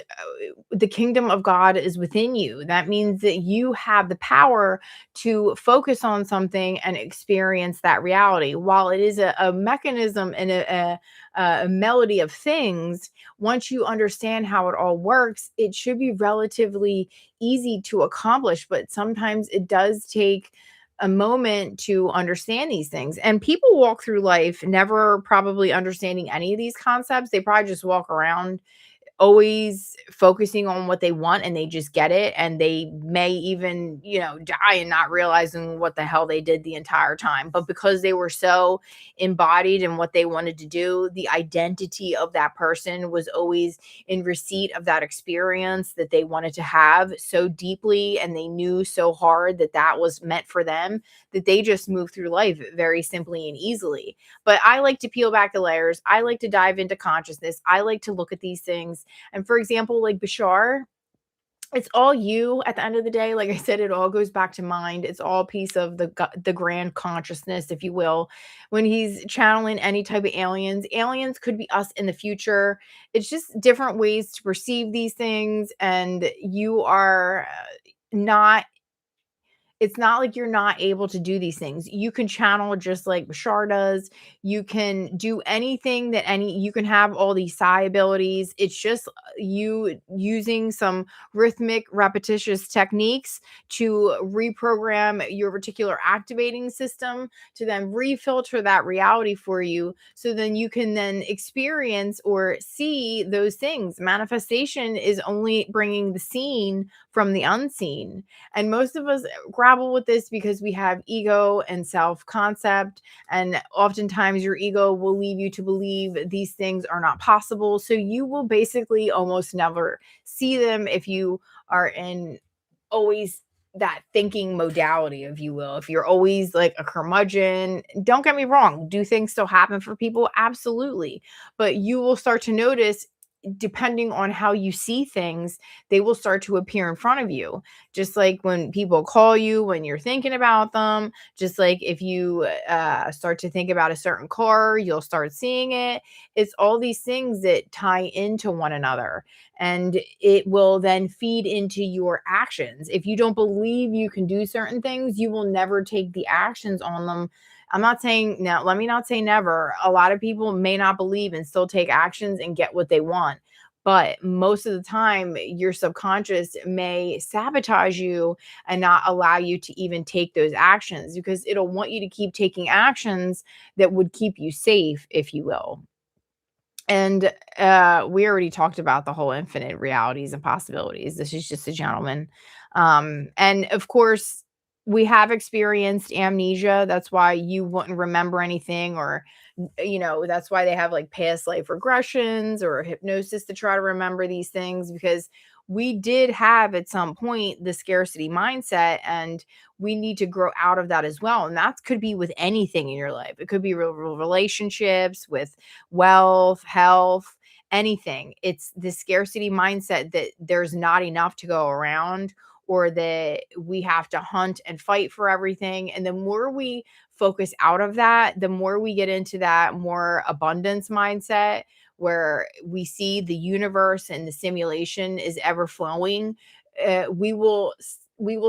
the kingdom of God is within you. That means that you have the power to focus on something and experience that reality. While it is a mechanism and a melody of things, once you understand how it all works, it should be relatively easy to accomplish. But sometimes it does take a moment to understand these things. And people walk through life never probably understanding any of these concepts. They probably just walk around always focusing on what they want and they just get it, and they may even, die and not realizing what the hell they did the entire time. But because they were so embodied in what they wanted to do, the identity of that person was always in receipt of that experience that they wanted to have so deeply, and they knew so hard that that was meant for them, that they just moved through life very simply and easily. But I like to peel back the layers. I like to dive into consciousness. I like to look at these things. And for example, like Bashar, it's all you at the end of the day. Like I said, it all goes back to mind. It's all a piece of the grand consciousness, if you will. When he's channeling any type of aliens, aliens could be us in the future. It's just different ways to perceive these things, and you are not it's not like you're not able to do these things. You can channel just like Bashar does. You can do anything that you can have all these psi abilities. It's just you using some rhythmic, repetitious techniques to reprogram your particular activating system to then refilter that reality for you. So then you can then experience or see those things. Manifestation is only bringing the seen from the unseen. And most of us grapple with this because we have ego and self concept. And oftentimes, your ego will lead you to believe these things are not possible. So you will basically almost never see them if you are in always that thinking modality, if you will. If you're always like a curmudgeon, don't get me wrong, do things still happen for people? Absolutely. But you will start to notice, depending on how you see things, they will start to appear in front of you. Just like when people call you when you're thinking about them, just like if you start to think about a certain car, you'll start seeing it. It's all these things that tie into one another, and it will then feed into your actions. If you don't believe you can do certain things, you will never take the actions on them. I'm not saying now, let me not say never. A lot of people may not believe and still take actions and get what they want. But most of the time, your subconscious may sabotage you and not allow you to even take those actions, because it'll want you to keep taking actions that would keep you safe, if you will. And we already talked about the whole infinite realities and possibilities. This is just a gentleman. And of course, we have experienced amnesia. That's why you wouldn't remember anything, or, that's why they have like past life regressions or hypnosis to try to remember these things, because we did have at some point the scarcity mindset, and we need to grow out of that as well. And that could be with anything in your life. It could be real relationships, with wealth, health, anything. It's the scarcity mindset that there's not enough to go around, or that we have to hunt and fight for everything. And the more we focus out of that, the more we get into that more abundance mindset, where we see the universe and the simulation is ever flowing. We will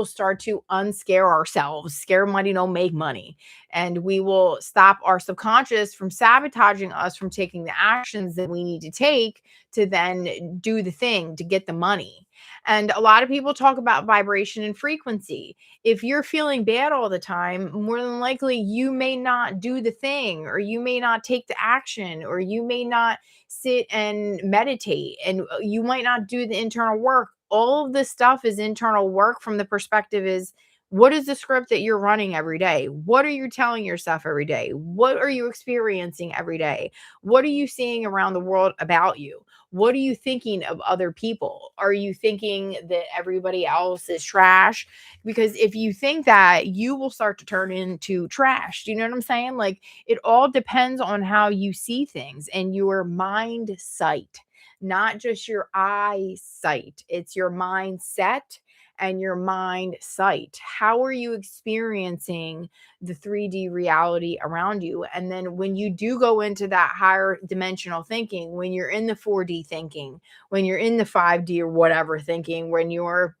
start to unscare ourselves. Scare money don't make money. And we will stop our subconscious from sabotaging us from taking the actions that we need to take to then do the thing to get the money. And a lot of people talk about vibration and frequency. If you're feeling bad all the time, more than likely you may not do the thing, or you may not take the action, or you may not sit and meditate, and you might not do the internal work. All of this stuff is internal work. From the perspective is, what is the script that you're running every day? What are you telling yourself every day? What are you experiencing every day? What are you seeing around the world about you? What are you thinking of other people? Are you thinking that everybody else is trash? Because if you think that, you will start to turn into trash. Do you know what I'm saying? Like, it all depends on how you see things and your mind sight, not just your eyesight. It's your mindset and your mind sight. How are you experiencing the 3D reality around you? And then when you do go into that higher dimensional thinking, when you're in the 4D thinking, when you're in the 5D or whatever thinking, when you're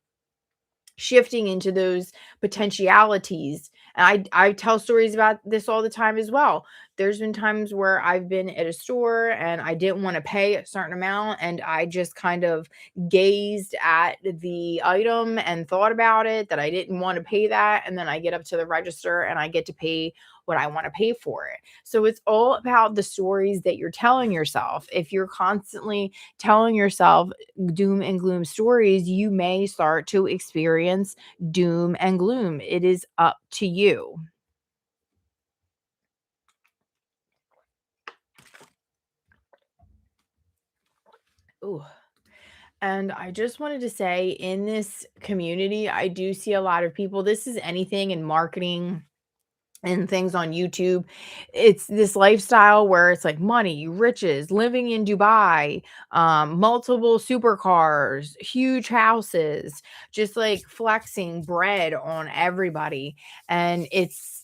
shifting into those potentialities. And I tell stories about this all the time as well. There's been times where I've been at a store and I didn't want to pay a certain amount, and I just kind of gazed at the item and thought about it that I didn't want to pay that, and then I get up to the register and I get to pay what I want to pay for it. So it's all about the stories that you're telling yourself. If you're constantly telling yourself doom and gloom stories, you may start to experience doom and gloom. It is up to you. Ooh. And I just wanted to say in this community, I do see a lot of people. This is anything in marketing and things on YouTube. It's this lifestyle where it's like money, riches, living in Dubai, multiple supercars, huge houses, just like flexing bread on everybody. And it's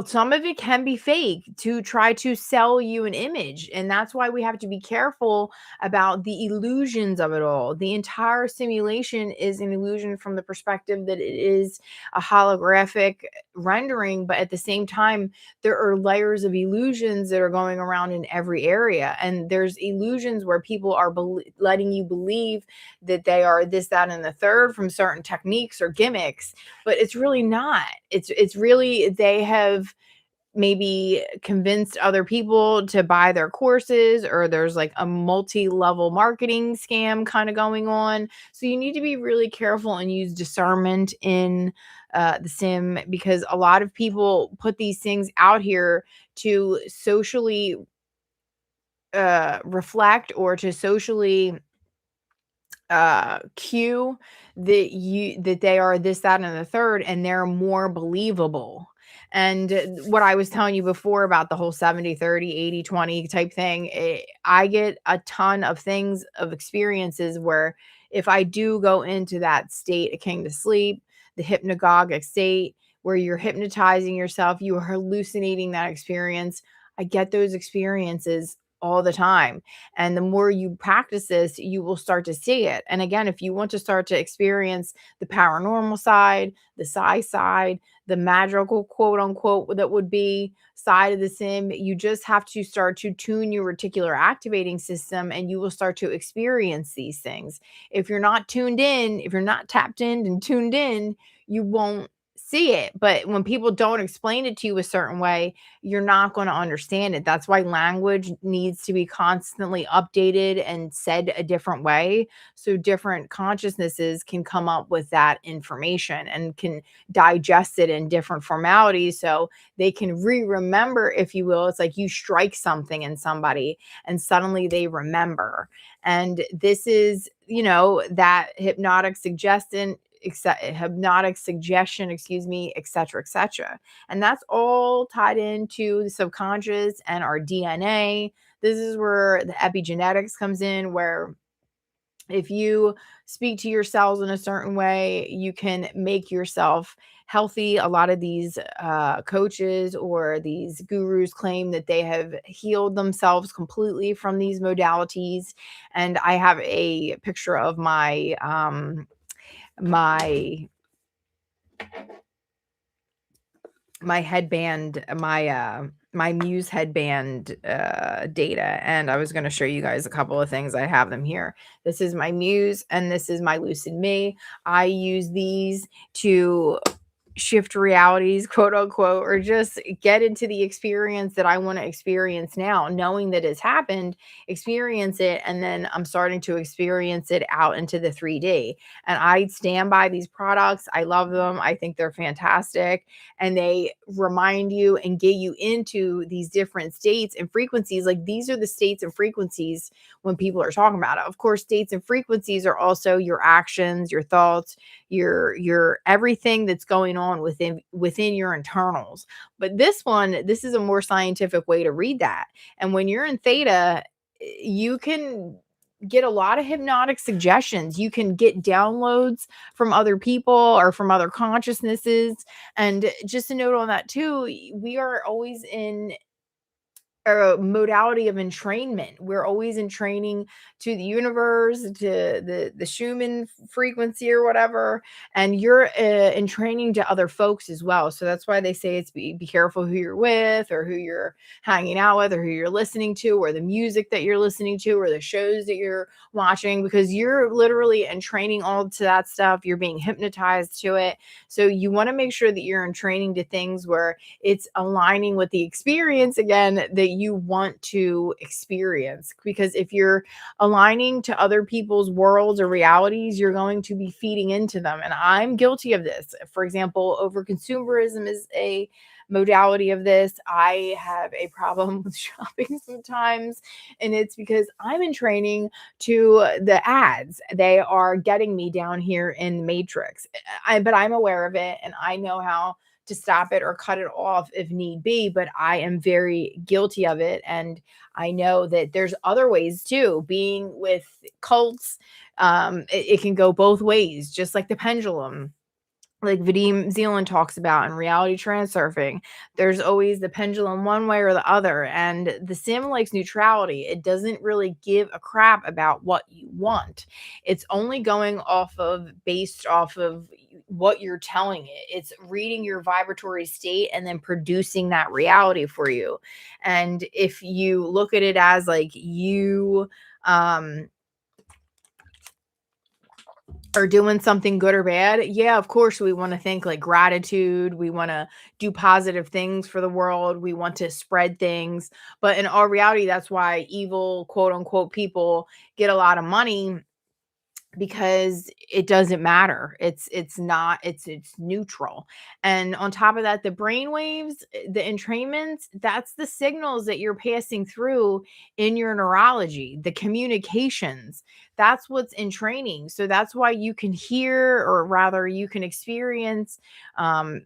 some of it can be fake to try to sell you an image. And that's why we have to be careful about the illusions of it all. The entire simulation is an illusion from the perspective that it is a holographic rendering, but at the same time, there are layers of illusions that are going around in every area. And there's illusions where people are letting you believe that they are this, that, and the third from certain techniques or gimmicks, but it's really not. It's really they have maybe convinced other people to buy their courses, or there's like a multi-level marketing scam kind of going on. So you need to be really careful and use discernment in the sim, because a lot of people put these things out here to socially reflect, or to socially cue that they are this, that, and the third, and they're more believable. And what I was telling you before about the whole 70/30, 80/20 type thing, I get a ton of things, of experiences where if I do go into that state akin to sleep, the hypnagogic state where you're hypnotizing yourself, you are hallucinating that experience. I get those experiences all the time. And the more you practice this, you will start to see it. And again, if you want to start to experience the paranormal side, the psi side, the magical quote unquote that would be side of the sim, you just have to start to tune your reticular activating system, and you will start to experience these things. If you're not tuned in, if you're not tapped in and tuned in, you won't see it. But when people don't explain it to you a certain way, you're not going to understand it. That's why language needs to be constantly updated and said a different way, so different consciousnesses can come up with that information and can digest it in different formalities, so they can remember, if you will. It's like you strike something in somebody and suddenly they remember. And this is, that hypnotic suggestion, excuse me, etc., etc. And that's all tied into the subconscious and our DNA. This is where the epigenetics comes in, where if you speak to your cells in a certain way, you can make yourself healthy. A lot of these coaches or these gurus claim that they have healed themselves completely from these modalities. And I have a picture of my my headband, my Muse headband data, and I was going to show you guys a couple of things. I have them here. This is my Muse and this is my Lucid Me. I use these to shift realities, quote unquote, or just get into the experience that I want to experience now, knowing that it's happened, experience it, and then I'm starting to experience it out into the 3D. And I stand by these products. I love them. I think they're fantastic. And they remind you and get you into these different states and frequencies. Like, these are the states and frequencies when people are talking about it. Of course, states and frequencies are also your actions, your thoughts, your everything that's going on within your internals. But this is a more scientific way to read that. And when you're in theta, you can get a lot of hypnotic suggestions. You can get downloads from other people or from other consciousnesses. And just a note on that too, we are always in a modality of entrainment. We're always in training to the universe, to the Schumann frequency or whatever, and you're in training to other folks as well. So that's why they say it's be careful who you're with, or who you're hanging out with, or who you're listening to, or the music that you're listening to, or the shows that you're watching, because you're literally in training all to that stuff. You're being hypnotized to it. So you want to make sure that you're in training to things where it's aligning with the experience again that you want to experience. Because if you're aligning to other people's worlds or realities, you're going to be feeding into them. And I'm guilty of this. For example, over consumerism is a modality of this. I have a problem with shopping sometimes, and it's because I'm in training to the ads. They are getting me down here in the matrix. But I'm aware of it, and I know how to stop it or cut it off if need be, but I am very guilty of it. And I know that there's other ways too. Being with cults, it can go both ways, just like the pendulum, like Vadim Zealand talks about in reality transurfing. There's always the pendulum one way or the other. And the sim likes neutrality. It doesn't really give a crap about what you want. It's only going based off of what you're telling it. It's reading your vibratory state and then producing that reality for you. And if you look at it as like you, are doing something good or bad, yeah, of course, we want to think like gratitude. We want to do positive things for the world. We want to spread things. But in all reality, that's why evil, quote unquote, people get a lot of money, because it doesn't matter. It's not, it's neutral. And on top of that, the brain waves, the entrainments, that's the signals that you're passing through in your neurology, the communications. That's what's in training. So that's why you can hear, or rather you can experience,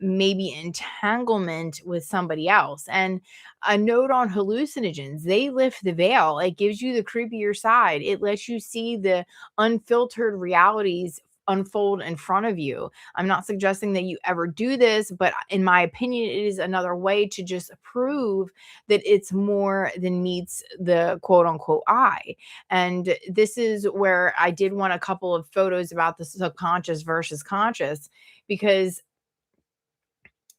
maybe entanglement with somebody else. And a note on hallucinogens, they lift the veil. It gives you the creepier side. It lets you see the unfiltered realities unfold in front of you. I'm not suggesting that you ever do this, but in my opinion, it is another way to just prove that it's more than meets the quote unquote eye. And this is where I did want a couple of photos about the subconscious versus conscious, because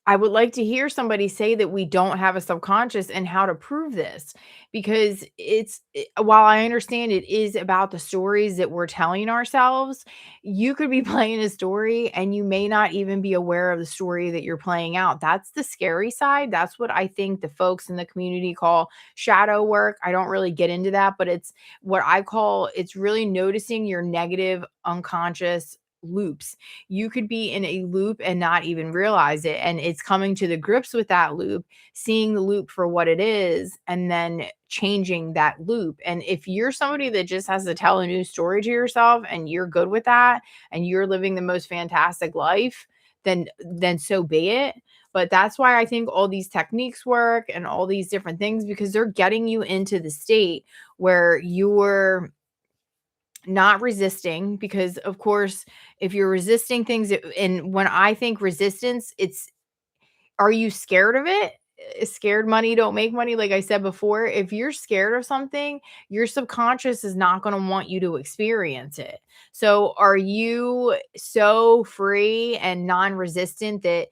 I would like to hear somebody say that we don't have a subconscious and how to prove this, because while I understand it is about the stories that we're telling ourselves, you could be playing a story and you may not even be aware of the story that you're playing out. That's the scary side. That's what I think the folks in the community call shadow work. I don't really get into that, but it's what I call, it's really noticing your negative unconscious loops. You could be in a loop and not even realize it. And it's coming to the grips with that loop, seeing the loop for what it is, and then changing that loop. And if you're somebody that just has to tell a new story to yourself and you're good with that and you're living the most fantastic life, then so be it. But that's why I think all these techniques work and all these different things, because they're getting you into the state where you're not resisting. Because of course, if you're resisting things, and when I think resistance, it's, are you scared of it? Scared money don't make money. Like I said before, if you're scared of something, your subconscious is not going to want you to experience it. So are you so free and non-resistant that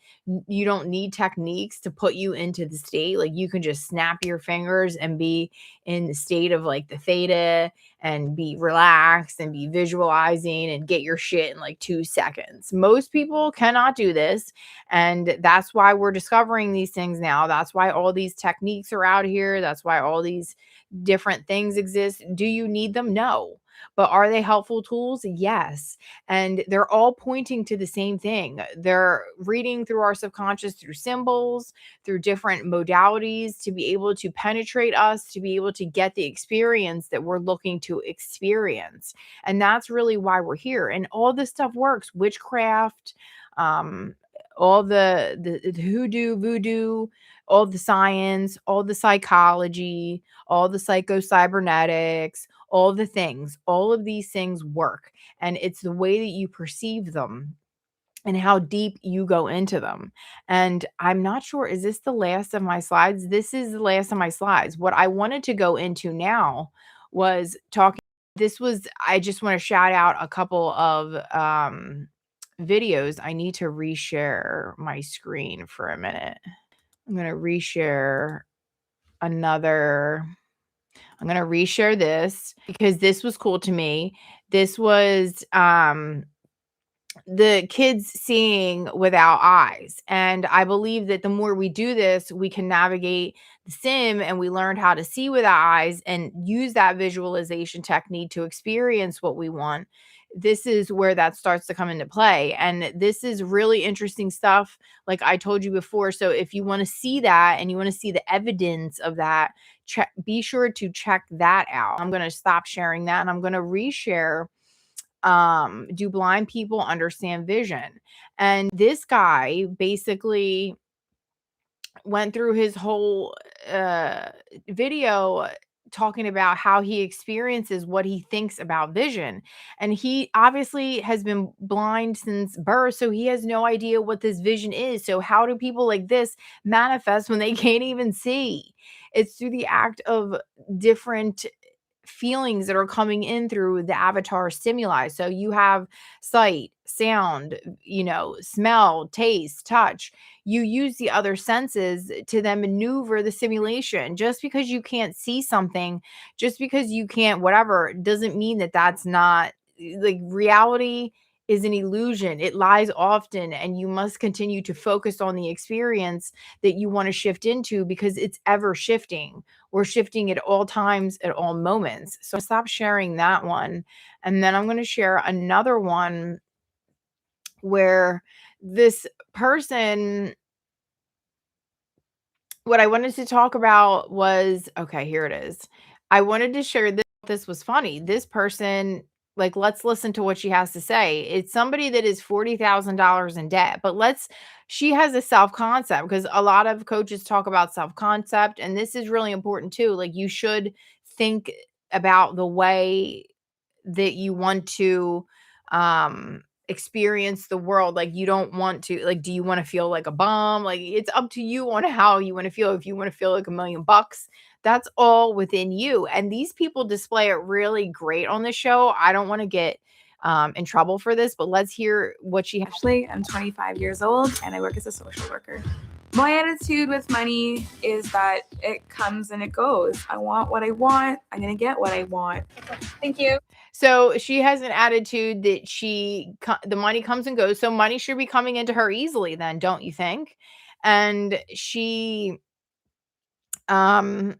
you don't need techniques to put you into the state? Like you can just snap your fingers and be in the state of like the theta, and be relaxed and be visualizing and get your shit in like 2 seconds. Most people cannot do this. And that's why we're discovering these things now. That's why all these techniques are out here. That's why all these different things exist. Do you need them? No. But are they helpful tools? Yes. And they're all pointing to the same thing. They're reading through our subconscious through symbols, through different modalities, to be able to penetrate us, to be able to get the experience that we're looking to experience. And that's really why we're here. And all this stuff works. Witchcraft, um, all the hoodoo, voodoo, all the science, all the psychology, all the psycho cybernetics, all the things, all of these things work. And it's the way that you perceive them and how deep you go into them. And I'm not sure, is this the last of my slides? This is the last of my slides. What I wanted to go into now was talking. This was, I just want to shout out a couple of videos. I need to reshare my screen for a minute. I'm going to reshare another. I'm going to reshare this because this was cool to me. This was the kids seeing without eyes. And I believe that the more we do this, we can navigate the sim and we learn how to see without eyes and use that visualization technique to experience what we want. This is where that starts to come into play. And this is really interesting stuff, like I told you before. So if you want to see that and you want to see the evidence of that, be sure to check that out. I'm going to stop sharing that and I'm going to reshare do blind people understand vision? And this guy basically went through his whole uh video talking about how he experiences what he thinks about vision. And he obviously has been blind since birth, so he has no idea what this vision is. So how do people like this manifest when they can't even see? It's through the act of different feelings that are coming in through the avatar stimuli. So you have sight, sound, smell, taste, touch. You use the other senses to then maneuver the simulation. Just because you can't see something, just because you can't whatever, doesn't mean that that's not like reality is an illusion. It lies often, and you must continue to focus on the experience that you want to shift into because it's ever shifting. We're shifting at all times, at all moments. So stop sharing that one. And then I'm going to share another one where this person, what I wanted to talk about was, okay, here it is. I wanted to share this. This was funny. This person, like, let's listen to what she has to say. It's somebody that is $40,000 in debt, but she has a self concept because a lot of coaches talk about self concept. And this is really important too. Like, you should think about the way that you want to experience the world. Like, you don't want to, like, do you want to feel like a bum? Like, it's up to you on how you want to feel. If you want to feel like $1,000,000, that's all within you. And these people display it really great on the show. I don't want to get in trouble for this, but let's hear what she has. Actually, I'm 25 years old and I work as a social worker. My attitude with money is that it comes and it goes. I want what I want. I'm going to get what I want. Thank you. So she has an attitude that the money comes and goes. So money should be coming into her easily then, don't you think? And um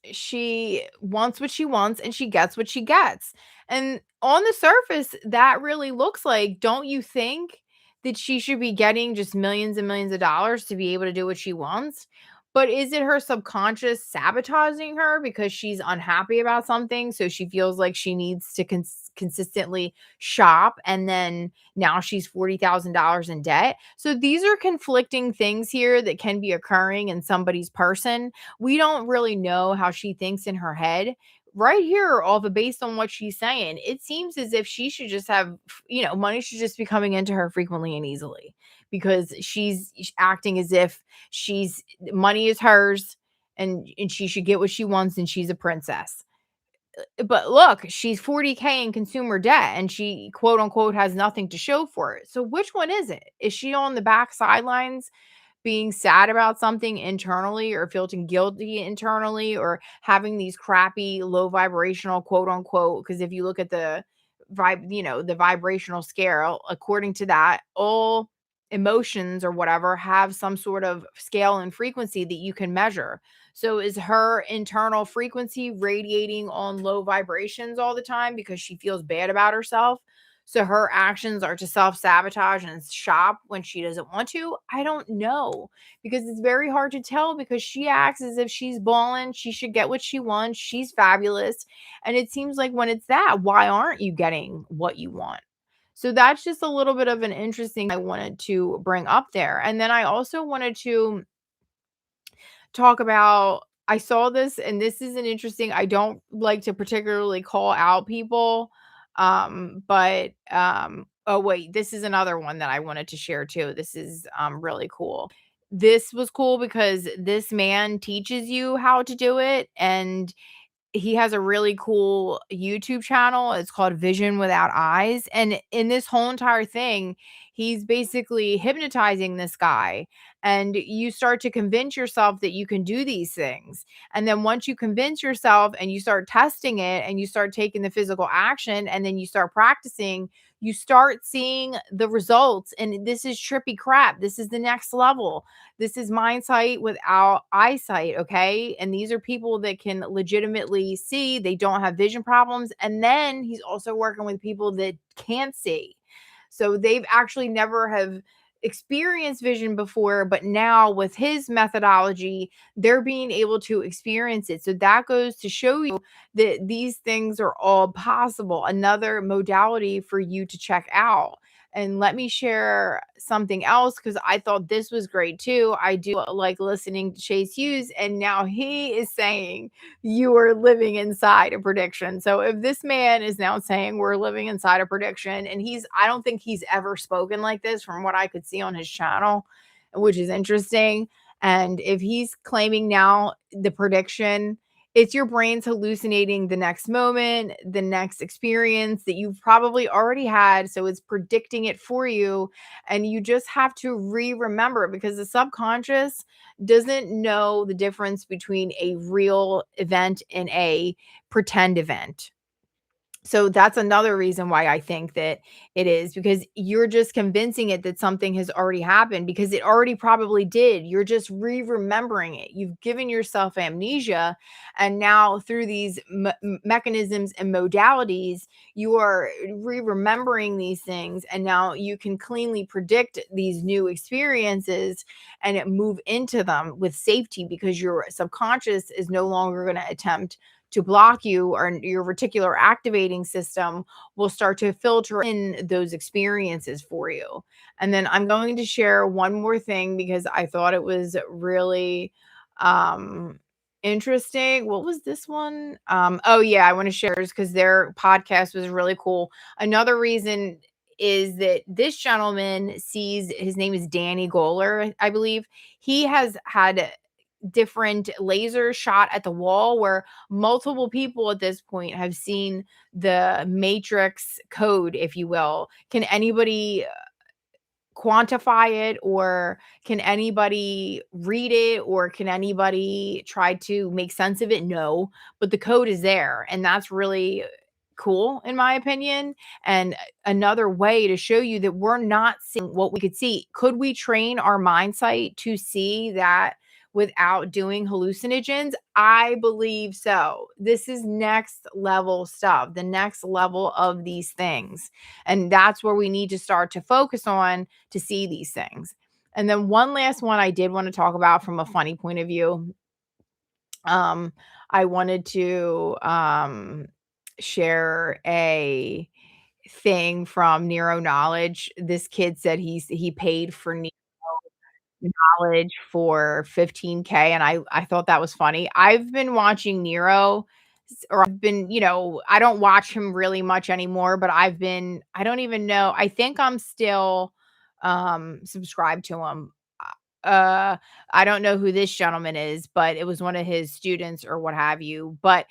she wants what she wants and she gets what she gets. And on the surface, that really looks like, don't you think that she should be getting just millions and millions of dollars to be able to do what she wants? But is it her subconscious sabotaging her because she's unhappy about something? So she feels like she needs to consistently shop, and then now she's $40,000 in debt. So these are conflicting things here that can be occurring in somebody's person. We don't really know how she thinks in her head. Right here, all the based on what she's saying, it seems as if she should just have, money should just be coming into her frequently and easily because she's acting as if money is hers, and she should get what she wants and she's a princess. But look, she's 40K in consumer debt and she quote unquote has nothing to show for it. So which one is it? Is she on the back sidelines being sad about something internally or feeling guilty internally or having these crappy low vibrational quote unquote, because if you look at the the vibrational scale, according to that, all emotions or whatever have some sort of scale and frequency that you can measure. So is her internal frequency radiating on low vibrations all the time because she feels bad about herself? So her actions are to self-sabotage and shop when she doesn't want to? I don't know, because it's very hard to tell because she acts as if she's balling. She should get what she wants. She's fabulous. And it seems like when it's that, why aren't you getting what you want? So that's just a little bit of an interesting I wanted to bring up there. And then I also wanted to talk about I saw this, and this is an interesting, I don't like to particularly call out people, oh wait, this is another one that I wanted to share too. This is really cool. This was cool because this man teaches you how to do it, and he has a really cool YouTube channel. It's called Vision Without Eyes. And in this whole entire thing, he's basically hypnotizing this guy. And you start to convince yourself that you can do these things. And then once you convince yourself and you start testing it and you start taking the physical action and then you start practicing, you start seeing the results. And this is trippy crap. This is the next level. This is mindsight without eyesight, okay? And these are people that can legitimately see, they don't have vision problems. And then he's also working with people that can't see. So they've actually never have experienced vision before, but now with his methodology, they're being able to experience it. So that goes to show you that these things are all possible. Another modality for you to check out. And let me share something else because I thought this was great too. I do like listening to Chase Hughes, and now he is saying you are living inside a prediction. So if this man is now saying we're living inside a prediction, and I don't think he's ever spoken like this from what I could see on his channel, which is interesting. And if he's claiming now the prediction, it's your brain's hallucinating the next moment, the next experience that you've probably already had. So it's predicting it for you. And you just have to remember it because the subconscious doesn't know the difference between a real event and a pretend event. So that's another reason why I think that it is because you're just convincing it that something has already happened because it already probably did. You're just remembering it. You've given yourself amnesia. And now through these mechanisms and modalities, you are remembering these things. And now you can cleanly predict these new experiences and move into them with safety because your subconscious is no longer going to attempt to block you, or your reticular activating system will start to filter in those experiences for you. And then I'm going to share one more thing because I thought it was really um interesting. What was this one? Oh yeah, I want to share because their podcast was really cool. Another reason is that this gentleman sees, his name is Danny Goller, I believe. He has had different laser shot at the wall where multiple people at this point have seen the matrix code, if you will. Can anybody quantify it, or can anybody read it, or can anybody try to make sense of it? No, but the code is there, and that's really cool in my opinion. And another way to show you that we're not seeing what we could see. Could we train our mindsight to see that without doing hallucinogens? I believe so. This is next level stuff, the next level of these things. And that's where we need to start to focus on to see these things. And then one last one I did want to talk about from a funny point of view. Um, I wanted to share a thing from Neuro Knowledge. This kid said he paid for knowledge for 15K, and I thought that was funny. I've been watching Nero, or I've been, I don't watch him really much anymore, but I don't even know. I think I'm still subscribed to him. Uh I don't know who this gentleman is, but it was one of his students or what have you. But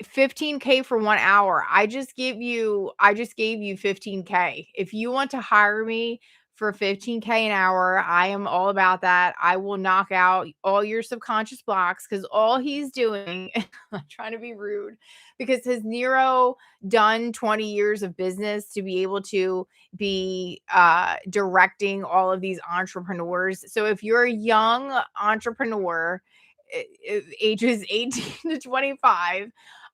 15K for 1 hour. I just gave you 15K. If you want to hire me for 15K an hour, I am all about that. I will knock out all your subconscious blocks because all he's doing, I'm trying to be rude, because his Nero done 20 years of business to be able to be directing all of these entrepreneurs. So if you're a young entrepreneur, ages 18 to 25,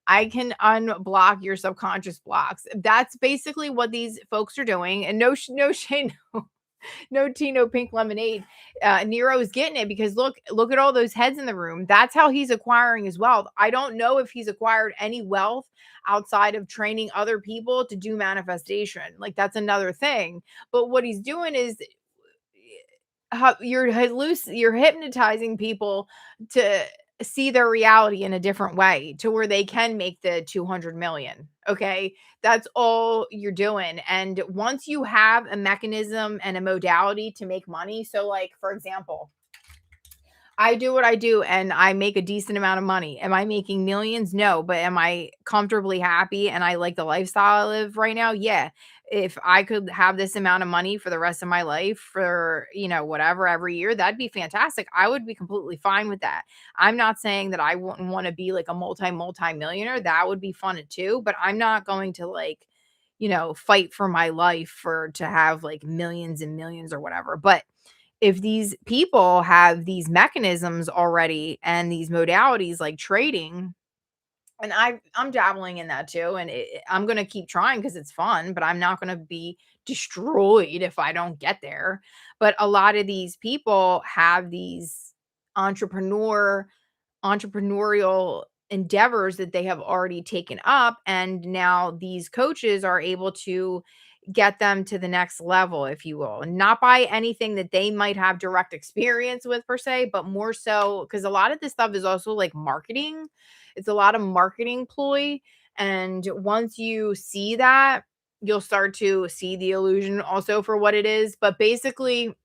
I can unblock your subconscious blocks. That's basically what these folks are doing. And no shade, no tea, no pink lemonade. Nero is getting it because look at all those heads in the room. That's how he's acquiring his wealth. I don't know if he's acquired any wealth outside of training other people to do manifestation. Like that's another thing. But what he's doing is you're hypnotizing people to see their reality in a different way to where they can make the 200 million. Okay. That's all you're doing. And once you have a mechanism and a modality to make money, so like, for example, I do what I do and I make a decent amount of money. Am I making millions? No, but am I comfortably happy and I like the lifestyle I live right now? Yeah. If I could have this amount of money for the rest of my life for, whatever every year, that'd be fantastic. I would be completely fine with that. I'm not saying that I wouldn't want to be like a multi millionaire. That would be fun too, but I'm not going to like, fight for my life for to have like millions and millions or whatever. But if these people have these mechanisms already and these modalities like trading, and I'm dabbling in that too, and I'm gonna keep trying because it's fun, but I'm not gonna be destroyed if I don't get there. But a lot of these people have these entrepreneur entrepreneurial endeavors that they have already taken up, and now these coaches are able to get them to the next level, if you will, not by anything that they might have direct experience with per se, but more so because a lot of this stuff is also like marketing. It's a lot of marketing ploy, and once you see that, you'll start to see the illusion also for what it is. But basically,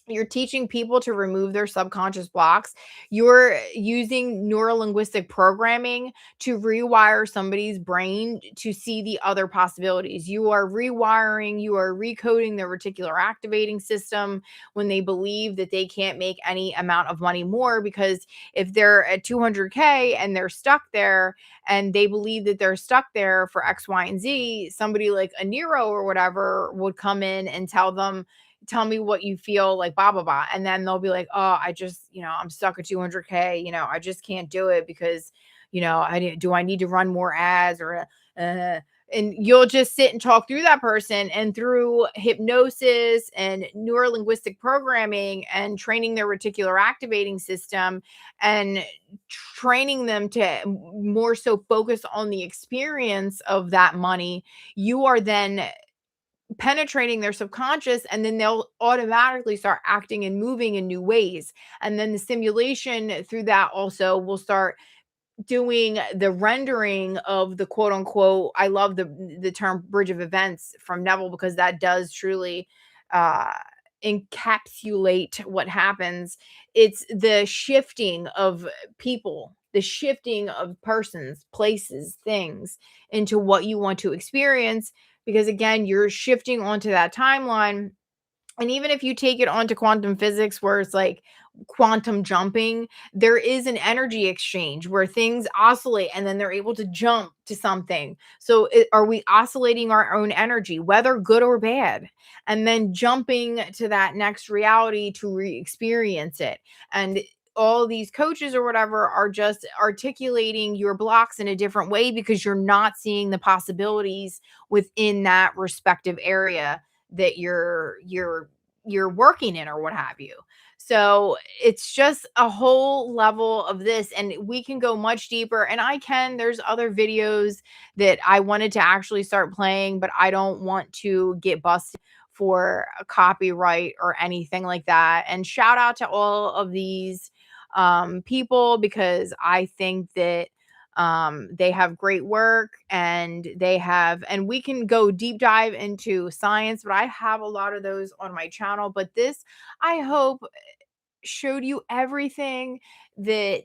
you're teaching people to remove their subconscious blocks. You're using neurolinguistic programming to rewire somebody's brain to see the other possibilities. You are rewiring, you are recoding their reticular activating system when they believe that they can't make any amount of money more, because if they're at 200K and they're stuck there and they believe that they're stuck there for X, Y, and Z, somebody like a Nero or whatever would come in and tell me what you feel like, blah blah blah, and then they'll be like, oh, I just, I'm stuck at 200K, I just can't do it because, I need to run more ads or and you'll just sit and talk through that person, and through hypnosis and neurolinguistic programming and training their reticular activating system and training them to more so focus on the experience of that money, you are then penetrating their subconscious, and then they'll automatically start acting and moving in new ways. And then the simulation through that also will start doing the rendering of the quote unquote, I love the term bridge of events from Neville, because that does truly uh encapsulate what happens. It's the shifting of people, the shifting of persons, places, things into what you want to experience, because again, you're shifting onto that timeline. And even if you take it onto quantum physics, where it's like quantum jumping, there is an energy exchange where things oscillate and then they're able to jump to something. So, are we oscillating our own energy, whether good or bad, and then jumping to that next reality to re experience it? And all these coaches or whatever are just articulating your blocks in a different way because you're not seeing the possibilities within that respective area that you're working in or what have you. So it's just a whole level of this, and we can go much deeper, and there's other videos that I wanted to actually start playing, but I don't want to get busted for a copyright or anything like that. And shout out to all of these people, because I think that they have great work, and and we can go deep dive into science, but I have a lot of those on my channel. But this, I hope, showed you everything that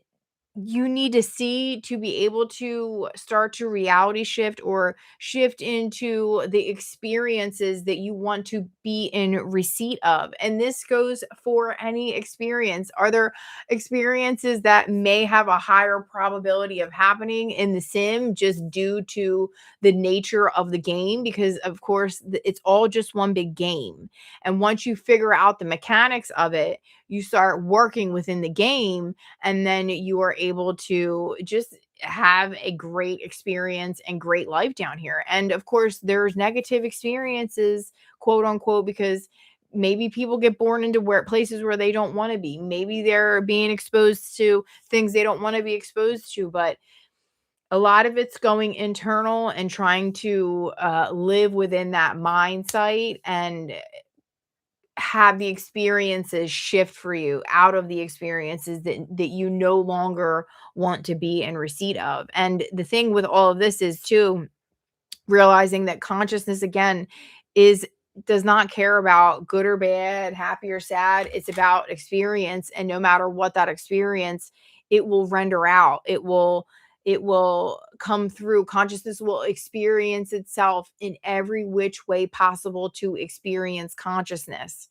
you need to see to be able to start to reality shift or shift into the experiences that you want to be in receipt of. And this goes for any experience. Are there experiences that may have a higher probability of happening in the sim just due to the nature of the game? Because, of course, it's all just one big game. And once you figure out the mechanics of it, you start working within the game, and then you are able to just have a great experience and great life down here. And of course, there's negative experiences, quote unquote, because maybe people get born into places where they don't want to be. Maybe they're being exposed to things they don't want to be exposed to, but a lot of it's going internal and trying to live within that mindsight and have the experiences shift for you out of the experiences that you no longer want to be in receipt of. And the thing with all of this is too, realizing that consciousness again is does not care about good or bad, happy or sad. It's about experience, and no matter what that experience, it will render out. It will come through. Consciousness will experience itself in every which way possible to experience consciousness.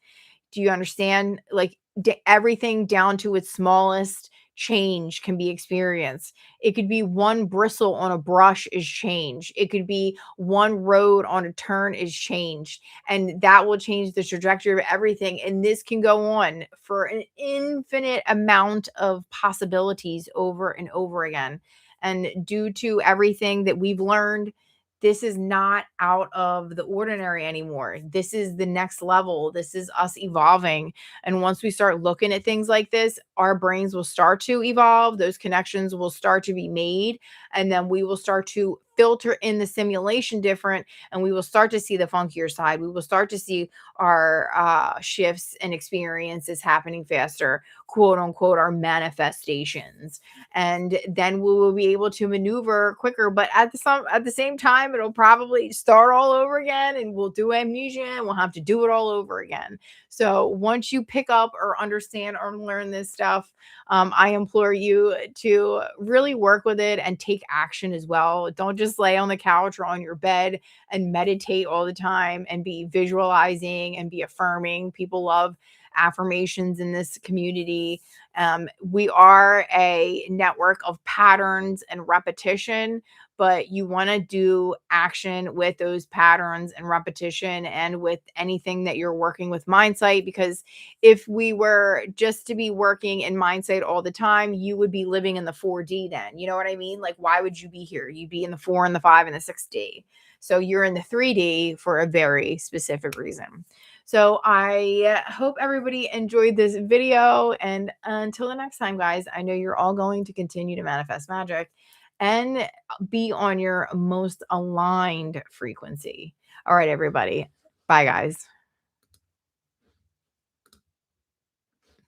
Do you understand? Like, everything down to its smallest change can be experienced. It could be one bristle on a brush is change. It could be one road on a turn is changed. And that will change the trajectory of everything. And this can go on for an infinite amount of possibilities over and over again. And due to everything that we've learned, this is not out of the ordinary anymore. This is the next level. This is us evolving. And once we start looking at things like this, our brains will start to evolve. Those connections will start to be made. And then we will start to filter in the simulation different. And we will start to see the funkier side. We will start to see our shifts and experiences happening faster, quote unquote, our manifestations. And then we will be able to maneuver quicker. But at the same time, it'll probably start all over again, and we'll do amnesia and we'll have to do it all over again. So once you pick up or understand or learn this stuff, I implore you to really work with it and take action as well. Don't just lay on the couch or on your bed and meditate all the time and be visualizing and be affirming. People love affirmations in this community. We are a network of patterns and repetition, but you want to do action with those patterns and repetition and with anything that you're working with mindsight. Because if we were just to be working in mindsight all the time, you would be living in the 4D then. You know what I mean? Like, why would you be here? You'd be in the 4 and the 5 and the 6D. So you're in the 3D for a very specific reason. So I hope everybody enjoyed this video. And until the next time, guys, I know you're all going to continue to manifest magic and be on your most aligned frequency. All right, everybody. Bye, guys.